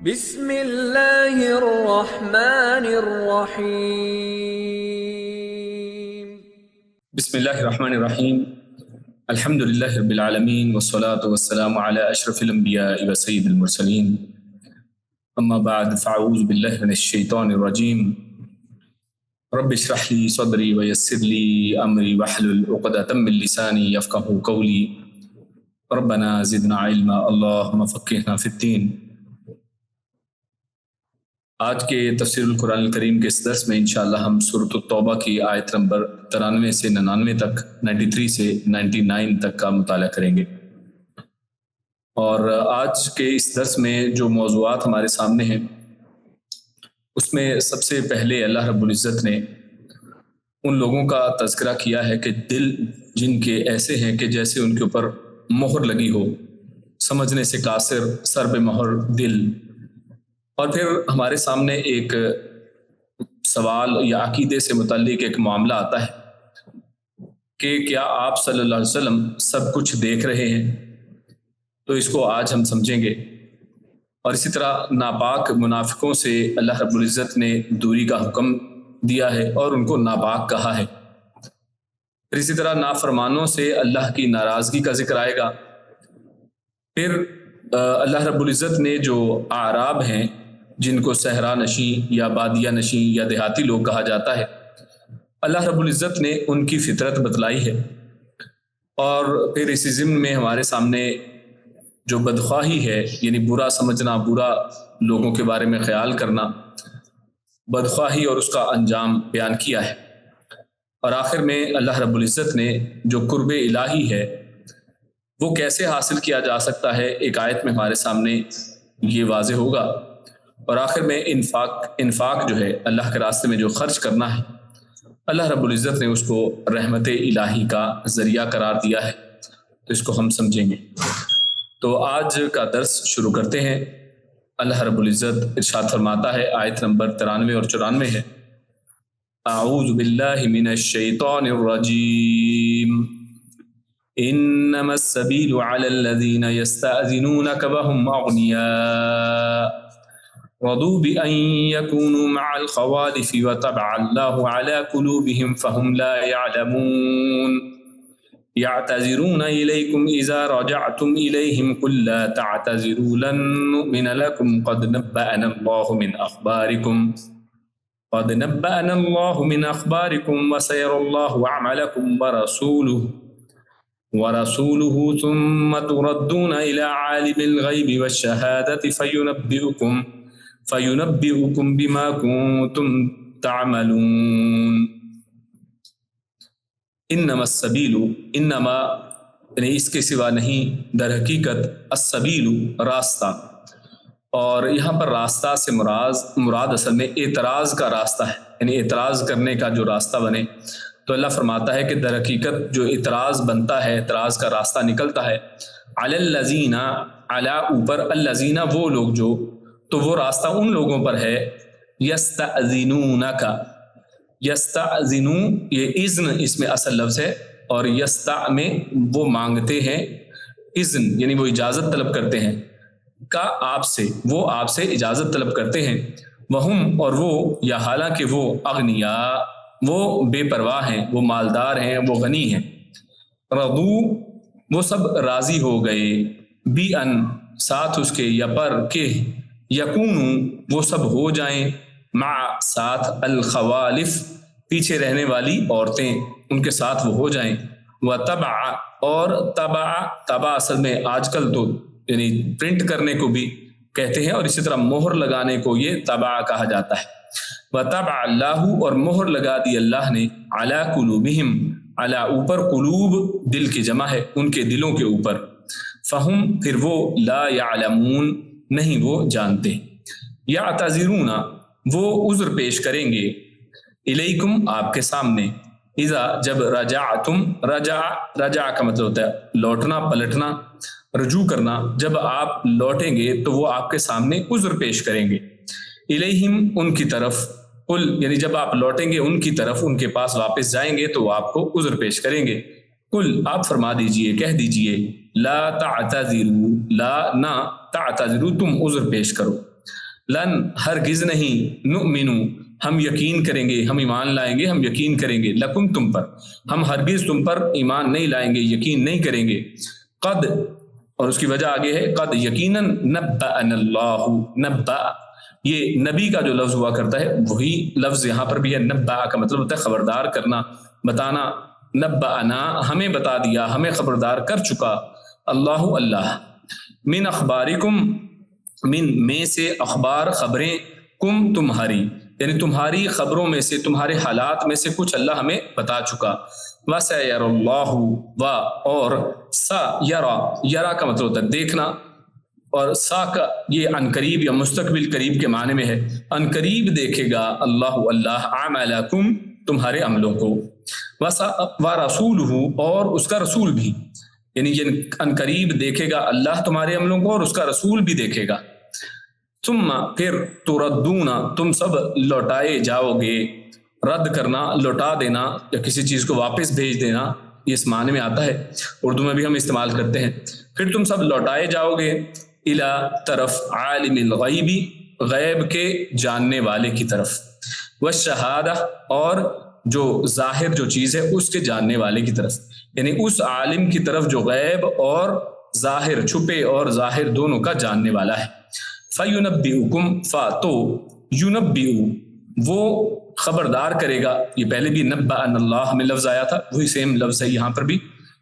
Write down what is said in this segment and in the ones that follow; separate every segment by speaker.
Speaker 1: بسم اللہ الرحمن الرحیم۔
Speaker 2: بسم اللہ الرحمن الرحیم۔ الحمد للہ رب العالمین والصلاة والسلام علی اشرف الانبیاء وسید المرسلین، اما بعد فاعوذ باللہ من الشیطان الرجیم۔ رب اشرح لی صدری ویسر لی امری واحلل عقدۃ من لسانی یفقہوا قولی، ربنا زدنا علما اللہم فقہنا فی الدین۔ آج کے تفسیر القرآن الکریم کے اس درس میں انشاءاللہ ہم سورۃ التوبہ کی آیت نمبر 93 سے 99 تک، 93 سے 99 تک کا مطالعہ کریں گے۔ اور آج کے اس درس میں جو موضوعات ہمارے سامنے ہیں اس میں سب سے پہلے اللہ رب العزت نے ان لوگوں کا تذکرہ کیا ہے کہ دل جن کے ایسے ہیں کہ جیسے ان کے اوپر مہر لگی ہو، سمجھنے سے قاصر، سر بے مہر دل۔ اور پھر ہمارے سامنے ایک سوال یا عقیدے سے متعلق ایک معاملہ آتا ہے کہ کیا آپ صلی اللہ علیہ وسلم سب کچھ دیکھ رہے ہیں؟ تو اس کو آج ہم سمجھیں گے۔ اور اسی طرح ناپاک منافقوں سے اللہ رب العزت نے دوری کا حکم دیا ہے اور ان کو ناپاک کہا ہے۔ پھر اسی طرح نافرمانوں سے اللہ کی ناراضگی کا ذکر آئے گا۔ پھر اللہ رب العزت نے جو اعراب ہیں جن کو صحرا نشین یا بادیہ نشین یا دیہاتی لوگ کہا جاتا ہے، اللہ رب العزت نے ان کی فطرت بتلائی ہے۔ اور پھر اسی ضمن میں ہمارے سامنے جو بدخواہی ہے، یعنی برا سمجھنا، برا لوگوں کے بارے میں خیال کرنا، بدخواہی اور اس کا انجام بیان کیا ہے۔ اور آخر میں اللہ رب العزت نے جو قرب الہی ہے وہ کیسے حاصل کیا جا سکتا ہے، ایک آیت میں ہمارے سامنے یہ واضح ہوگا۔ اور آخر میں انفاق جو ہے، اللہ کے راستے میں جو خرچ کرنا ہے، اللہ رب العزت نے اس کو رحمت الہی کا ذریعہ قرار دیا ہے، تو اس کو ہم سمجھیں گے۔ تو آج کا درس شروع کرتے ہیں۔ اللہ رب العزت ارشاد فرماتا ہے، آیت نمبر 93 اور 94 ہے، اعوذ باللہ من الشیطان الرجیم، انما السبیل علی الذین یستأذنونک وهم اغنیاء رضوا بأن يكونوا مع الخوالف وطبع الله على قلوبهم فهم لا يعلمون يعتذرون إليكم إذا رجعتم إليهم قل لا تعتذروا لن نؤمن لكم قد نبأنا الله من أخباركم وسيرى الله عملكم ورسوله ثم تردون إلى عالم الغيب والشهادة فينبئكم بما كنتم تعملون۔ انما السبیل، انما یعنی اس کے سوا نہیں، در حقیقت السبیل راستہ، اور یہاں پر راستہ سے مراد اصل میں اعتراض کا راستہ ہے، یعنی اعتراض کرنے کا جو راستہ بنے۔ تو اللہ فرماتا ہے کہ در حقیقت جو اعتراض بنتا ہے، اعتراض کا راستہ نکلتا ہے، علی الذین، علی اوپر، الذین وہ لوگ جو، تو وہ راستہ ان لوگوں پر ہے، یستأذنونک، یستأذنو یہ اذن اس میں اصل لفظ ہے، اور یستع میں وہ مانگتے ہیں، اذن یعنی وہ اجازت طلب کرتے ہیں، کا آپ سے، وہ آپ سے اجازت طلب کرتے ہیں، وہم اور وہ، یا حالانکہ وہ، اغنیا وہ بے پرواہ ہیں، وہ مالدار ہیں، وہ غنی ہیں، رضو وہ سب راضی ہو گئے، بی ان ساتھ اس کے، یا پر کہ، یکونو وہ سب ہو جائیں، مع ساتھ، الخوالف پیچھے رہنے والی عورتیں، ان کے ساتھ وہ ہو جائیں، وتبع اور تبع اصل میں آج کل تو یعنی پرنٹ کرنے کو بھی کہتے ہیں، اور اسی طرح مہر لگانے کو یہ تبع کہا جاتا ہے۔ وتبع اللہ اور مہر لگا دی اللہ نے، علی قلوبہم، علی اوپر، قلوب دل کی جمع ہے، ان کے دلوں کے اوپر، فہم پھر وہ، لا یعلمون نہیں وہ جانتے، یعتذرون وہ عذر پیش کریں گے، الیکم آپ کے سامنے، اذا جب رجعتم، رجع کا مطلب ہوتا ہے لوٹنا، پلٹنا، رجوع کرنا، جب آپ لوٹیں گے تو وہ آپ کے سامنے عذر پیش کریں گے، الیہم ان کی طرف، قل یعنی جب آپ لوٹیں گے ان کی طرف، ان کے پاس واپس جائیں گے تو وہ آپ کو عذر پیش کریں گے، قل آپ فرما دیجئے، کہہ دیجئے، لا تعتذروا، لا نہ، تعتذروا تم عذر پیش کرو، لن ہرگز نہیں، نؤمنو ہم یقین کریں گے، ہم ایمان لائیں گے، ہم یقین کریں گے، لکم تم پر، ہم ہرگز تم پر ایمان نہیں لائیں گے، یقین نہیں کریں گے، قد اور اس کی وجہ آگے ہے قد یقیناً نبأنا اللہ، نبأ یہ نبی کا جو لفظ ہوا کرتا ہے وہی لفظ یہاں پر بھی ہے، نبأ کا مطلب ہوتا ہے خبردار کرنا، بتانا، نبأنا ہمیں بتا دیا، ہمیں خبردار کر چکا، اللہ اللہ، من اخبارکم من میں سے، اخبار خبریں، کم تمہاری یعنی تمہاری خبروں میں سے، تمہارے حالات میں سے کچھ اللہ ہمیں بتا چکا، وَسَيَرَ اللَّهُ و اور سا یرا کا مطلب ہوتا ہے دیکھنا، اور سا کا یہ عنقریب یا مستقبل قریب کے معنی میں ہے، عنقریب دیکھے گا اللہ اللہ اعمالکم تمہارے عملوں کو، وَرَسُولُهُ اور اس کا رسول بھی، یعنی یہ عنقریب دیکھے گا اللہ تمہارے عملوں کو اور اس کا رسول بھی دیکھے گا، ثم پھر تردون تم سب لوٹائے جاؤ گے، رد کرنا، لوٹا دینا یا کسی چیز کو واپس بھیج دینا، یہ اس معنی میں آتا ہے، اردو میں بھی ہم استعمال کرتے ہیں، پھر تم سب لوٹائے جاؤ گے، الی طرف، عالم الغیبی غیب کے جاننے والے کی طرف، والشہادہ اور جو ظاہر جو چیز ہے اس کے جاننے والے کی طرف، یعنی اس عالم کی طرف جو غیب اور ظاہر، چھپے اور ظاہر دونوں کا جاننے والا ہے، فَيُنَبِّئُكُمْ فَاتو یُنَبِّئُ وہ خبردار کرے گا، یہ پہلے بھی نبأنا اللہ میں لفظ آیا تھا، وہی سیم لفظ ہے یہاں پر بھی،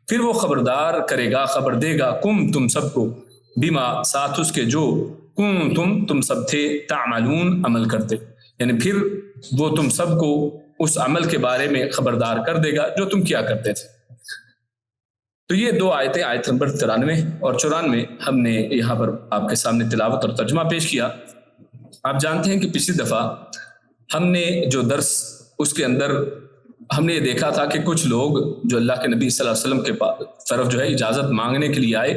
Speaker 2: پھر وہ خبردار کرے گا، خبر دے گا، کم تم سب کو، بما ساتھ اس کے جو، تم سب تھے، تعملون عمل کرتے، یعنی پھر وہ تم سب کو اس عمل کے بارے میں خبردار کر دے گا جو تم کیا کرتے تھے۔ تو یہ دو آیتیں، آیت نمبر 93 اور 94 ہم نے یہاں پر آپ کے سامنے تلاوت اور ترجمہ پیش کیا۔ آپ جانتے ہیں کہ پچھلی دفعہ ہم نے جو درس اس کے اندر ہم نے یہ دیکھا تھا کہ کچھ لوگ جو اللہ کے نبی صلی اللہ علیہ وسلم کے طرف جو ہے اجازت مانگنے کے لیے آئے،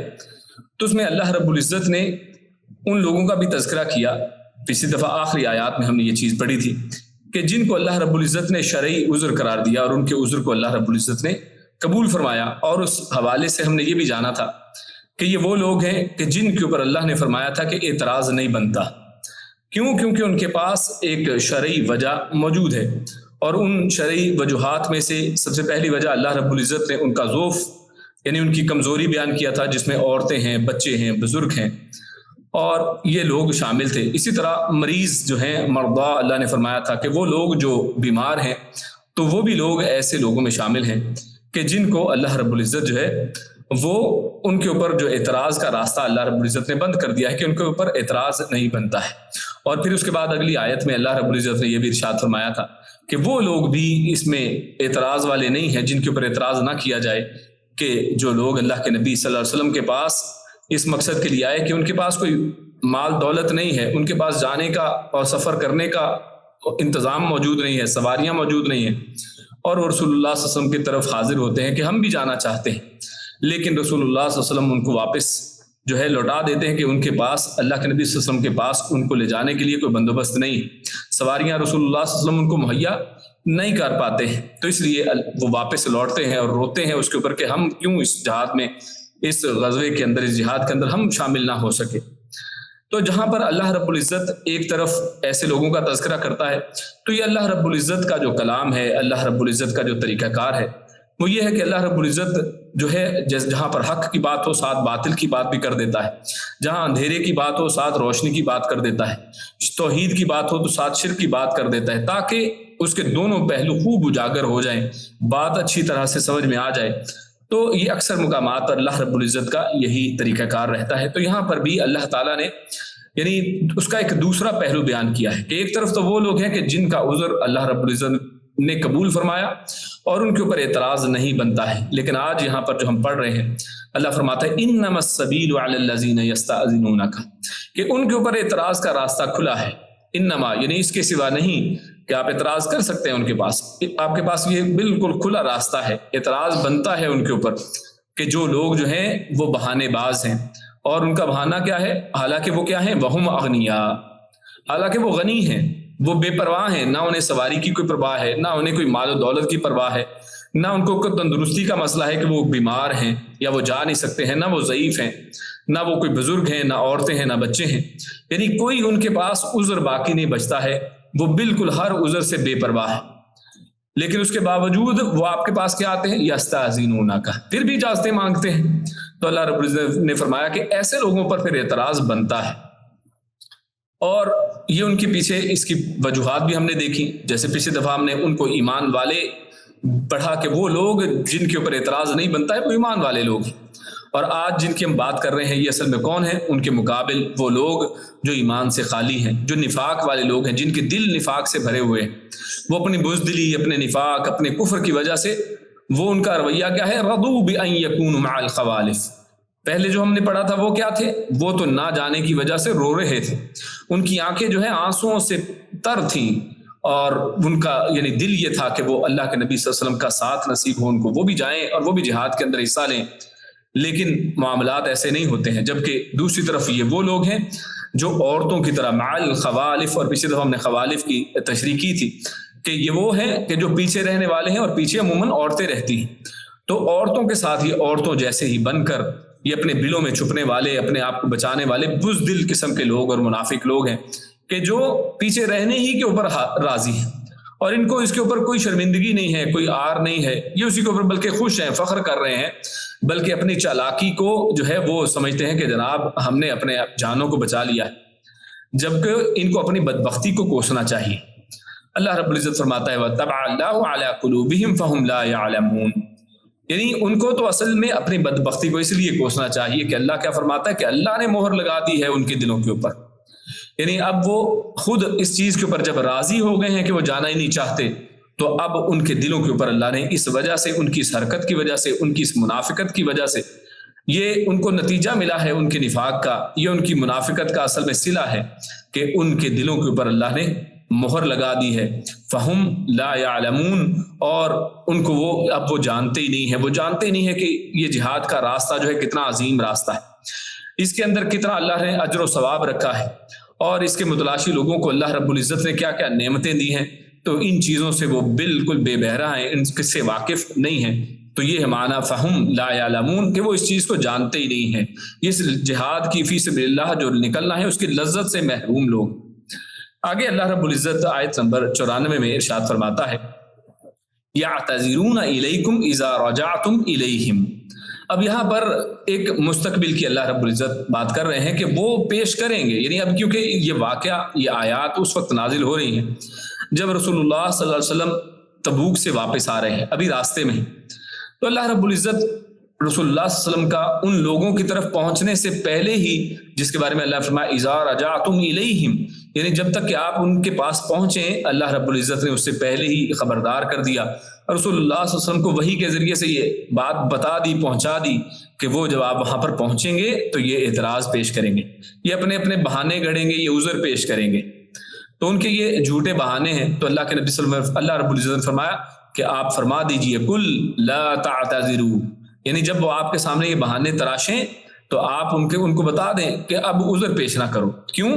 Speaker 2: تو اس میں اللہ رب العزت نے ان لوگوں کا بھی تذکرہ کیا۔ پچھلی دفعہ آخری آیات میں ہم نے یہ چیز پڑھی تھی کہ جن کو اللہ رب العزت نے شرعی عذر قرار دیا اور ان کے عذر کو اللہ رب العزت نے قبول فرمایا، اور اس حوالے سے ہم نے یہ بھی جانا تھا کہ یہ وہ لوگ ہیں کہ جن کے اوپر اللہ نے فرمایا تھا کہ اعتراض نہیں بنتا، کیوں؟ کیونکہ ان کے پاس ایک شرعی وجہ موجود ہے، اور ان شرعی وجوہات میں سے سب سے پہلی وجہ اللہ رب العزت نے ان کا ضعف یعنی ان کی کمزوری بیان کیا تھا، جس میں عورتیں ہیں، بچے ہیں، بزرگ ہیں، اور یہ لوگ شامل تھے۔ اسی طرح مریض جو ہیں، مرضا، اللہ نے فرمایا تھا کہ وہ لوگ جو بیمار ہیں تو وہ بھی لوگ ایسے لوگوں میں شامل ہیں کہ جن کو اللہ رب العزت جو ہے وہ ان کے اوپر جو اعتراض کا راستہ اللہ رب العزت نے بند کر دیا ہے کہ ان کے اوپر اعتراض نہیں بنتا ہے۔ اور پھر اس کے بعد اگلی آیت میں اللہ رب العزت نے یہ بھی ارشاد فرمایا تھا کہ وہ لوگ بھی اس میں اعتراض والے نہیں ہیں جن کے اوپر اعتراض نہ کیا جائے، کہ جو لوگ اللہ کے نبی صلی اللہ علیہ وسلم کے پاس اس مقصد کے لیے آئے کہ ان کے پاس کوئی مال دولت نہیں ہے، ان کے پاس جانے کا اور سفر کرنے کا انتظام موجود نہیں ہے، سواریاں موجود نہیں ہیں، اور وہ رسول اللہ صلی اللہ علیہ وسلم کی طرف حاضر ہوتے ہیں کہ ہم بھی جانا چاہتے ہیں، لیکن رسول اللہ صلی اللہ علیہ وسلم ان کو واپس جو ہے لوٹا دیتے ہیں کہ ان کے پاس، اللہ کے نبی صلی اللہ علیہ وسلم کے پاس ان کو لے جانے کے لیے کوئی بندوبست نہیں، سواریاں رسول اللہ صلی اللہ علیہ وسلم ان کو مہیا نہیں کر پاتے ہیں، تو اس لیے وہ واپس لوٹتے ہیں اور روتے ہیں اس کے اوپر کہ ہم کیوں اس جہاد میں، اس غزوے کے اندر، اس جہاد کے اندر ہم شامل نہ ہو سکے۔ تو جہاں پر اللہ رب العزت ایک طرف ایسے لوگوں کا تذکرہ کرتا ہے، تو یہ اللہ رب العزت کا جو کلام ہے، اللہ رب العزت کا جو طریقہ کار ہے، وہ یہ ہے کہ اللہ رب العزت جو ہے جہاں پر حق کی بات ہو ساتھ باطل کی بات بھی کر دیتا ہے، جہاں اندھیرے کی بات ہو ساتھ روشنی کی بات کر دیتا ہے، توحید کی بات ہو تو ساتھ شرک کی بات کر دیتا ہے، تاکہ اس کے دونوں پہلو خوب اجاگر ہو جائیں، بات اچھی طرح سے سمجھ میں آ جائے۔ تو یہ اکثر مقامات پر اللہ رب العزت کا یہی طریقہ کار رہتا ہے۔ تو یہاں پر بھی اللہ تعالیٰ نے یعنی اس کا ایک دوسرا پہلو بیان کیا ہے کہ ایک طرف تو وہ لوگ ہیں کہ جن کا عذر اللہ رب العزت نے قبول فرمایا اور ان کے اوپر اعتراض نہیں بنتا ہے، لیکن آج یہاں پر جو ہم پڑھ رہے ہیں اللہ فرماتا ہے انما السبیل علی الذین یستأذنونک، کہ ان کے اوپر اعتراض کا راستہ کھلا ہے، انما یعنی اس کے سوا نہیں کہ آپ اعتراض کر سکتے ہیں، ان کے پاس، آپ کے پاس یہ بالکل کھلا راستہ ہے، اعتراض بنتا ہے ان کے اوپر کہ جو لوگ جو ہیں وہ بہانے باز ہیں، اور ان کا بہانہ کیا ہے، حالانکہ وہ کیا ہیں، وہم اغنیاء، حالانکہ وہ غنی ہیں، وہ بے پرواہ ہیں، نہ انہیں سواری کی کوئی پرواہ ہے، نہ انہیں کوئی مال و دولت کی پرواہ ہے، نہ ان کو کوئی تندرستی کا مسئلہ ہے کہ وہ بیمار ہیں یا وہ جا نہیں سکتے ہیں، نہ وہ ضعیف ہیں، نہ وہ کوئی بزرگ ہیں، نہ عورتیں ہیں، نہ بچے ہیں، یعنی کوئی ان کے پاس عذر باقی نہیں بچتا ہے، وہ بالکل ہر عذر سے بے پرواہ ہے۔ لیکن اس کے باوجود وہ آپ کے پاس کیا آتے ہیں؟ یستاذنونک، پھر بھی اجازتیں مانگتے ہیں۔ تو اللہ رب العزت نے فرمایا کہ ایسے لوگوں پر پھر اعتراض بنتا ہے، اور یہ ان کے پیچھے اس کی وجوہات بھی ہم نے دیکھی۔ جیسے پچھلی دفعہ ہم نے ان کو ایمان والے پڑھا کہ وہ لوگ جن کے اوپر اعتراض نہیں بنتا ہے وہ ایمان والے لوگ ہیں، اور آج جن کی ہم بات کر رہے ہیں یہ اصل میں کون ہیں؟ ان کے مقابل وہ لوگ جو ایمان سے خالی ہیں، جو نفاق والے لوگ ہیں، جن کے دل نفاق سے بھرے ہوئے ہیں۔ وہ اپنی بزدلی، اپنے نفاق، اپنے کفر کی وجہ سے وہ ان کا رویہ کیا ہے؟ رضوا بان یکونوا مع الخوالف۔ پہلے جو ہم نے پڑھا تھا وہ کیا تھے؟ وہ تو نہ جانے کی وجہ سے رو رہے تھے، ان کی آنکھیں جو ہیں آنسوؤں سے تر تھیں، اور ان کا یعنی دل یہ تھا کہ وہ اللہ کے نبی صلی اللہ علیہ وسلم کا ساتھ نصیب ہو ان کو، وہ بھی جائیں اور وہ بھی جہاد کے اندر حصہ لیں، لیکن معاملات ایسے نہیں ہوتے ہیں۔ جبکہ دوسری طرف یہ وہ لوگ ہیں جو عورتوں کی طرح مع الخوالف، اور پچھلی دفعہ ہم نے خوالف کی تشریح کی تھی کہ یہ وہ ہیں کہ جو پیچھے رہنے والے ہیں، اور پیچھے عموماً عورتیں رہتی ہیں، تو عورتوں کے ساتھ ہی عورتوں جیسے ہی بن کر یہ اپنے بلوں میں چھپنے والے، اپنے آپ کو بچانے والے بزدل قسم کے لوگ اور منافق لوگ ہیں کہ جو پیچھے رہنے ہی کے اوپر راضی ہیں، اور ان کو اس کے اوپر کوئی شرمندگی نہیں ہے، کوئی آر نہیں ہے، یہ اسی کے اوپر بلکہ خوش ہیں، فخر کر رہے ہیں، بلکہ اپنی چالاکی کو جو ہے وہ سمجھتے ہیں کہ جناب ہم نے اپنے جانوں کو بچا لیا ہے، جبکہ ان کو اپنی بدبختی کو کوسنا چاہیے۔ اللہ رب العزت فرماتا ہے وَطَبَعَ اللَّهُ عَلَىٰ قُلُوبِهِمْ فَهُمْ لَا يَعْلَمُونَ، یعنی ان کو تو اصل میں اپنی بدبختی کو اس لیے کوسنا چاہیے کہ اللہ کیا فرماتا ہے کہ اللہ نے مہر لگا دی ہے ان کے دلوں کے اوپر، یعنی اب وہ خود اس چیز کے اوپر جب راضی ہو گئے ہیں کہ وہ جانا ہی نہیں چاہتے، تو اب ان کے دلوں کے اوپر اللہ نے اس وجہ سے، ان کی اس حرکت کی وجہ سے، ان کی اس منافقت کی وجہ سے، یہ ان کو نتیجہ ملا ہے ان کے نفاق کا، یہ ان کی منافقت کا اصل میں صلہ ہے کہ ان کے دلوں کے اوپر اللہ نے مہر لگا دی ہے۔ فہم لا یعلمون، اور ان کو وہ جانتے ہی نہیں ہیں، وہ جانتے ہی نہیں ہے کہ یہ جہاد کا راستہ جو ہے کتنا عظیم راستہ ہے، اس کے اندر کتنا اللہ نے اجر و ثواب رکھا ہے، اور اس کے متلاشی لوگوں کو اللہ رب العزت نے کیا کیا نعمتیں دی ہیں، تو ان چیزوں سے وہ بالکل بے بہرہ ہیں، ان سے واقف نہیں ہیں۔ تو یہ معنی فہم لا یعلمون کہ وہ اس چیز کو جانتے ہی نہیں ہیں، اس جہاد کی فی سبیل اللہ جو نکلنا ہے اس کی لذت سے محروم لوگ۔ آگے اللہ رب العزت آیت نمبر 94 میں ارشاد فرماتا ہے یعتذرون الیکم اذا رجعتم الیہم۔ اب یہاں پر ایک مستقبل کی اللہ رب العزت بات کر رہے ہیں کہ وہ پیش کریں گے، یعنی اب کیونکہ یہ واقعہ، یہ آیات اس وقت نازل ہو رہی ہیں جب رسول اللہ صلی اللہ علیہ وسلم تبوک سے واپس آ رہے ہیں، ابھی راستے میں، تو اللہ رب العزت رسول اللہ صلی اللہ علیہ وسلم کا ان لوگوں کی طرف پہنچنے سے پہلے ہی، جس کے بارے میں اللہ فرمایا اذا رجعتم الیہم، یعنی جب تک کہ آپ ان کے پاس پہنچیں، اللہ رب العزت نے اس سے پہلے ہی خبردار کر دیا، اور رسول اللہ صلی اللہ علیہ وسلم کو وحی کے ذریعے سے یہ بات بتا دی، پہنچا دی کہ وہ جب آپ وہاں پر پہنچیں گے تو یہ اعتراض پیش کریں گے، یہ اپنے اپنے بہانے گھڑیں گے، یہ عذر پیش کریں گے، تو ان کے یہ جھوٹے بہانے ہیں۔ تو اللہ کے نبی صلی اللہ علیہ وسلم، اللہ رب العزت نے فرمایا کہ آپ فرما دیجئے قل لا تعتذروا، یعنی جب وہ آپ کے سامنے یہ بہانے تراشیں تو آپ ان کو بتا دیں کہ اب عذر پیش نہ کرو۔ کیوں؟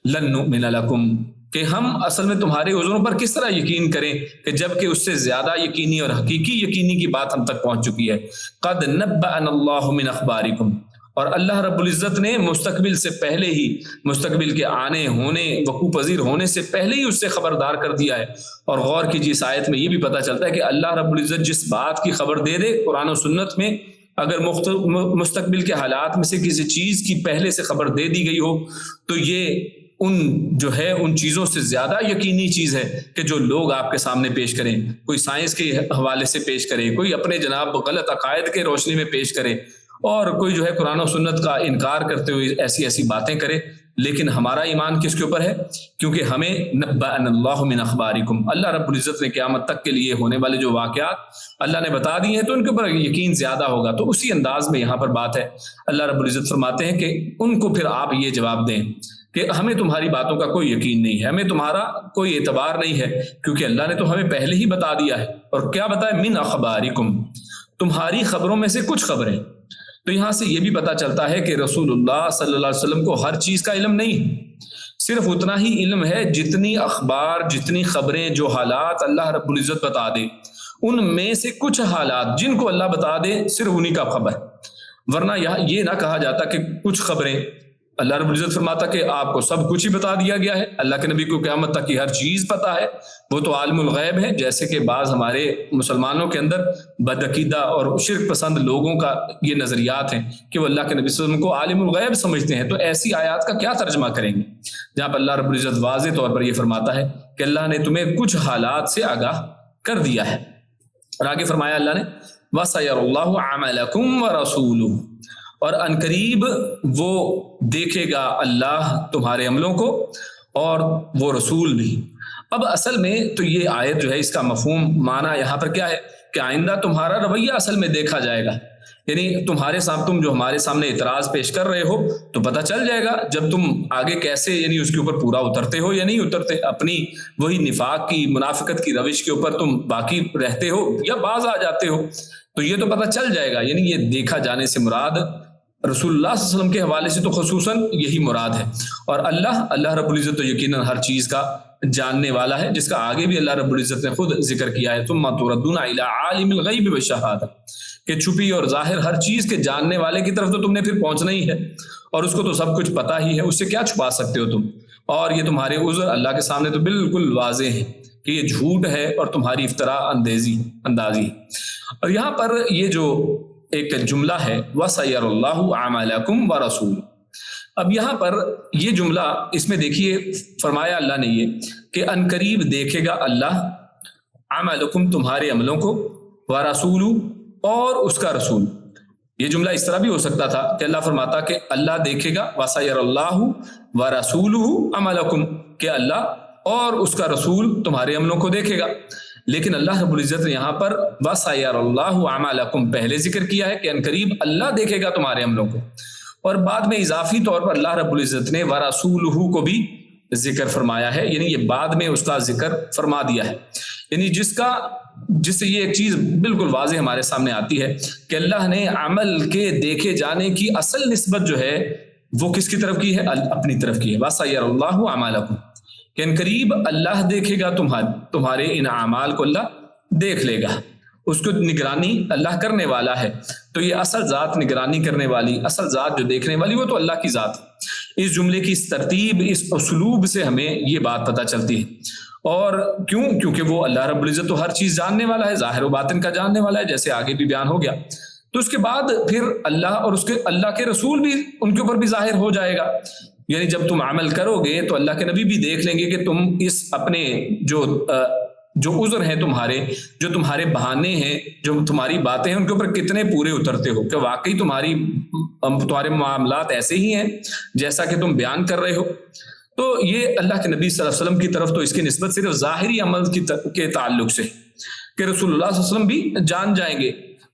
Speaker 2: لن نؤمن لکم، کہ ہم اصل میں تمہارے عذروں پر کس طرح یقین کریں کہ جب کہ اس سے زیادہ یقینی اور حقیقی یقینی کی بات ہم تک پہنچ چکی ہے۔ قد نبأنا اللہ من اخبارکم، اور اللہ رب العزت نے مستقبل سے پہلے ہی، مستقبل کے آنے ہونے، وقوع پذیر ہونے سے پہلے ہی اس سے خبردار کر دیا ہے۔ اور غور کیجیے اس آیت میں یہ بھی پتہ چلتا ہے کہ اللہ رب العزت جس بات کی خبر دے دے قرآن و سنت میں، اگر مستقبل کے حالات میں سے کسی چیز کی پہلے سے خبر دے دی گئی ہو تو یہ ان چیزوں سے زیادہ یقینی چیز ہے کہ جو لوگ آپ کے سامنے پیش کریں، کوئی سائنس کے حوالے سے پیش کرے، کوئی اپنے جناب غلط عقائد کے روشنی میں پیش کرے، اور کوئی جو ہے قرآن و سنت کا انکار کرتے ہوئے ایسی ایسی باتیں کرے، لیکن ہمارا ایمان کس کے اوپر ہے؟ کیونکہ ہمیں نبأنا اللہ من اخبارکم، اللہ رب العزت نے قیامت تک کے لیے ہونے والے جو واقعات اللہ نے بتا دی ہیں تو ان کے اوپر یقین زیادہ ہوگا۔ تو اسی انداز میں یہاں پر بات ہے، اللہ رب العزت فرماتے ہیں کہ ان کو پھر آپ یہ جواب دیں کہ ہمیں تمہاری باتوں کا کوئی یقین نہیں ہے، ہمیں تمہارا کوئی اعتبار نہیں ہے، کیونکہ اللہ نے تو ہمیں پہلے ہی بتا دیا ہے۔ اور کیا بتایا؟ من اخبارکم، تمہاری خبروں میں سے کچھ خبریں۔ تو یہاں سے یہ بھی پتہ چلتا ہے کہ رسول اللہ صلی اللہ علیہ وسلم کو ہر چیز کا علم نہیں، صرف اتنا ہی علم ہے جتنی اخبار، جتنی خبریں، جو حالات اللہ رب العزت بتا دے، ان میں سے کچھ حالات جن کو اللہ بتا دے صرف انہی کا خبر۔ ورنہ یہ نہ کہا جاتا کہ کچھ خبریں، اللہ رب العزت فرماتا کہ آپ کو سب کچھ ہی بتا دیا گیا ہے، اللہ کے نبی کو قیامت تک کی ہر چیز پتا ہے، وہ تو عالم الغیب ہے۔ جیسے کہ بعض ہمارے مسلمانوں کے اندر بدعقیدہ اور شرک پسند لوگوں کا یہ نظریات ہیں کہ وہ اللہ کے نبی صلی اللہ علیہ وسلم کو عالم الغیب سمجھتے ہیں، تو ایسی آیات کا کیا ترجمہ کریں گے جہاں پر اللہ رب العزت واضح طور پر یہ فرماتا ہے کہ اللہ نے تمہیں کچھ حالات سے آگاہ کر دیا ہے۔ اور آگے فرمایا اللہ نے وَسَيَرُ اللَّهُ عَمَلَكُمْ وَرَسُولُهُ، اور انقریب وہ دیکھے گا اللہ تمہارے عملوں کو اور وہ رسول بھی۔ اب اصل میں تو یہ آیت جو ہے اس کا مفہوم معنی یہاں پر کیا ہے کہ آئندہ تمہارا رویہ اصل میں دیکھا جائے گا، یعنی تم جو ہمارے سامنے اعتراض پیش کر رہے ہو تو پتہ چل جائے گا جب تم آگے کیسے یعنی اس کے اوپر پورا اترتے ہو یا نہیں اترتے، اپنی وہی نفاق کی منافقت کی روش کے اوپر تم باقی رہتے ہو یا باز آ جاتے ہو، تو یہ تو پتہ چل جائے گا۔ یعنی یہ دیکھا جانے سے مراد رسول اللہ صلی اللہ علیہ وسلم کے حوالے سے تو خصوصاً یہی مراد ہے، اور اللہ رب العزت تو یقیناً ہر چیز کا جاننے والا ہے، جس کا آگے بھی اللہ رب العزت نے خود ذکر کیا ہے ثم تردون الی عالم الغیب والشہادہ، کہ چھپی اور ظاہر ہر چیز کے جاننے والے کی طرف تو تم نے پھر پہنچنا ہی ہے، اور اس کو تو سب کچھ پتا ہی ہے، اس سے کیا چھپا سکتے ہو تم، اور یہ تمہارے عذر اللہ کے سامنے تو بالکل واضح ہے کہ یہ جھوٹ ہے اور تمہاری افتراء اندازی۔ اور یہاں پر یہ جو ایک جملہ ہے وَسَيَرُ اللَّهُ عَمَلَكُمْ وَرَسُولُهُ، اب یہاں پر یہ جملہ اس میں دیکھیے فرمایا اللہ نے یہ کہ انقریب دیکھے گا اللہ عملکم تمہارے عملوں کو، وَرَسُولُهُ اور اس کا رسول۔ یہ جملہ اس طرح بھی ہو سکتا تھا کہ اللہ فرماتا کہ اللہ دیکھے گا وَسَيَرُ اللَّهُ وَرَسُولُهُ عَمَلَكُمْ، کہ اللہ اور اس کا رسول تمہارے عملوں کو دیکھے گا، لیکن اللہ رب العزت نے یہاں پر وَسَيَرُ اللَّهُ عَمَلَكُمْ پہلے ذکر کیا ہے کہ انقریب اللہ دیکھے گا تمہارے عملوں کو، اور بعد میں اضافی طور پر اللہ رب العزت نے وَرَسُولُهُ کو بھی ذکر فرمایا ہے، یعنی یہ بعد میں اس کا ذکر فرما دیا ہے، یعنی جس سے یہ ایک چیز بالکل واضح ہمارے سامنے آتی ہے کہ اللہ نے عمل کے دیکھے جانے کی اصل نسبت جو ہے وہ کس کی طرف کی ہے؟ اپنی طرف کی ہے۔ وَسَيَرُ اللَّهُ عَمَلَكُمْ کہ انقریب اللہ دیکھے گا تمہارے ان اعمال کو، اللہ دیکھ لے گا، اس کو نگرانی اللہ کرنے والا ہے، تو یہ اصل ذات نگرانی کرنے والی، اصل ذات جو دیکھنے والی وہ تو اللہ کی ذات ہے۔ اس جملے کی اس ترتیب، اس اسلوب سے ہمیں یہ بات پتہ چلتی ہے، اور کیونکہ وہ اللہ رب العزت تو ہر چیز جاننے والا ہے، ظاہر و باطن کا جاننے والا ہے، جیسے آگے بھی بیان ہو گیا، تو اس کے بعد پھر اللہ اور اللہ کے رسول بھی ان کے اوپر بھی ظاہر ہو جائے گا، یعنی جب تم عمل کرو گے تو اللہ کے نبی بھی دیکھ لیں گے کہ تم اس اپنے جو عذر ہیں تمہارے، جو تمہارے بہانے ہیں، جو تمہاری باتیں ہیں، ان کے اوپر کتنے پورے اترتے ہو، کہ واقعی تمہارے معاملات ایسے ہی ہیں جیسا کہ تم بیان کر رہے ہو۔ تو یہ اللہ کے نبی صلی اللہ علیہ وسلم کی طرف تو اس کی نسبت صرف ظاہری عمل کے تعلق سے کہ رسول اللہ صلی اللہ علیہ وسلم بھی جان جائیں گے،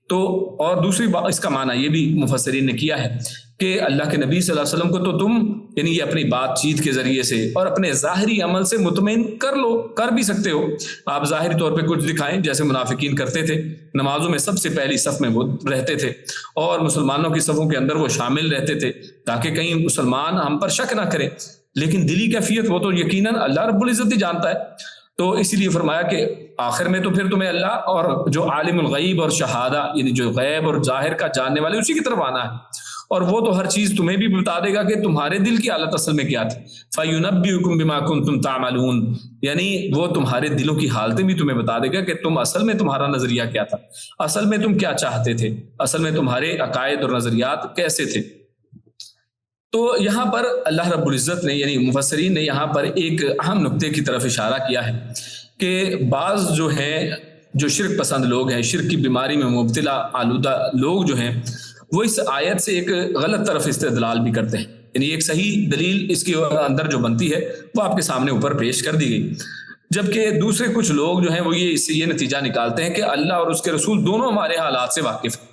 Speaker 2: تو اور دوسری بات اس کا معنی یہ بھی مفسرین نے کیا ہے کہ اللہ کے نبی صلی اللہ علیہ وسلم کو تو تم یعنی یہ اپنی بات چیت کے ذریعے سے اور اپنے ظاہری عمل سے مطمئن کر بھی سکتے ہو، آپ ظاہری طور پہ کچھ دکھائیں جیسے منافقین کرتے تھے، نمازوں میں سب سے پہلی صف میں وہ رہتے تھے اور مسلمانوں کی صفوں کے اندر وہ شامل رہتے تھے تاکہ کہیں مسلمان ہم پر شک نہ کریں، لیکن دلی کیفیت وہ تو یقیناً اللہ رب العزت ہی جانتا ہے۔ تو اسی لیے فرمایا کہ آخر میں تو پھر تمہیں اللہ اور جو عالم الغیب اور شہادہ یعنی جو غیب اور ظاہر کا جاننے والے اسی کی طرف آنا ہے، اور وہ تو ہر چیز تمہیں بھی بتا دے گا کہ تمہارے دل کی حالت اصل میں کیا تھی۔ فَيُنَبِّئُكُم بِمَا كُنتُمْ تَعْمَلُونَ، یعنی وہ تمہارے دلوں کی حالتیں بھی تمہیں بتا دے گا کہ تم اصل میں تمہارا نظریہ کیا تھا، اصل میں تم کیا چاہتے تھے، اصل میں تمہارے عقائد اور نظریات کیسے تھے۔ تو یہاں پر اللہ رب العزت نے یعنی مفسرین نے یہاں پر ایک اہم نقطے کی طرف اشارہ کیا ہے کہ بعض جو ہیں جو شرک پسند لوگ ہیں، شرک کی بیماری میں مبتلا آلودہ لوگ جو ہیں، وہ اس آیت سے ایک غلط طرف استدلال بھی کرتے ہیں، یعنی ایک صحیح دلیل اس کے اندر جو بنتی ہے وہ آپ کے سامنے اوپر پیش کر دی گئی، جبکہ دوسرے کچھ لوگ جو ہیں وہ اس سے یہ نتیجہ نکالتے ہیں کہ اللہ اور اس کے رسول دونوں ہمارے حالات سے واقف ہیں،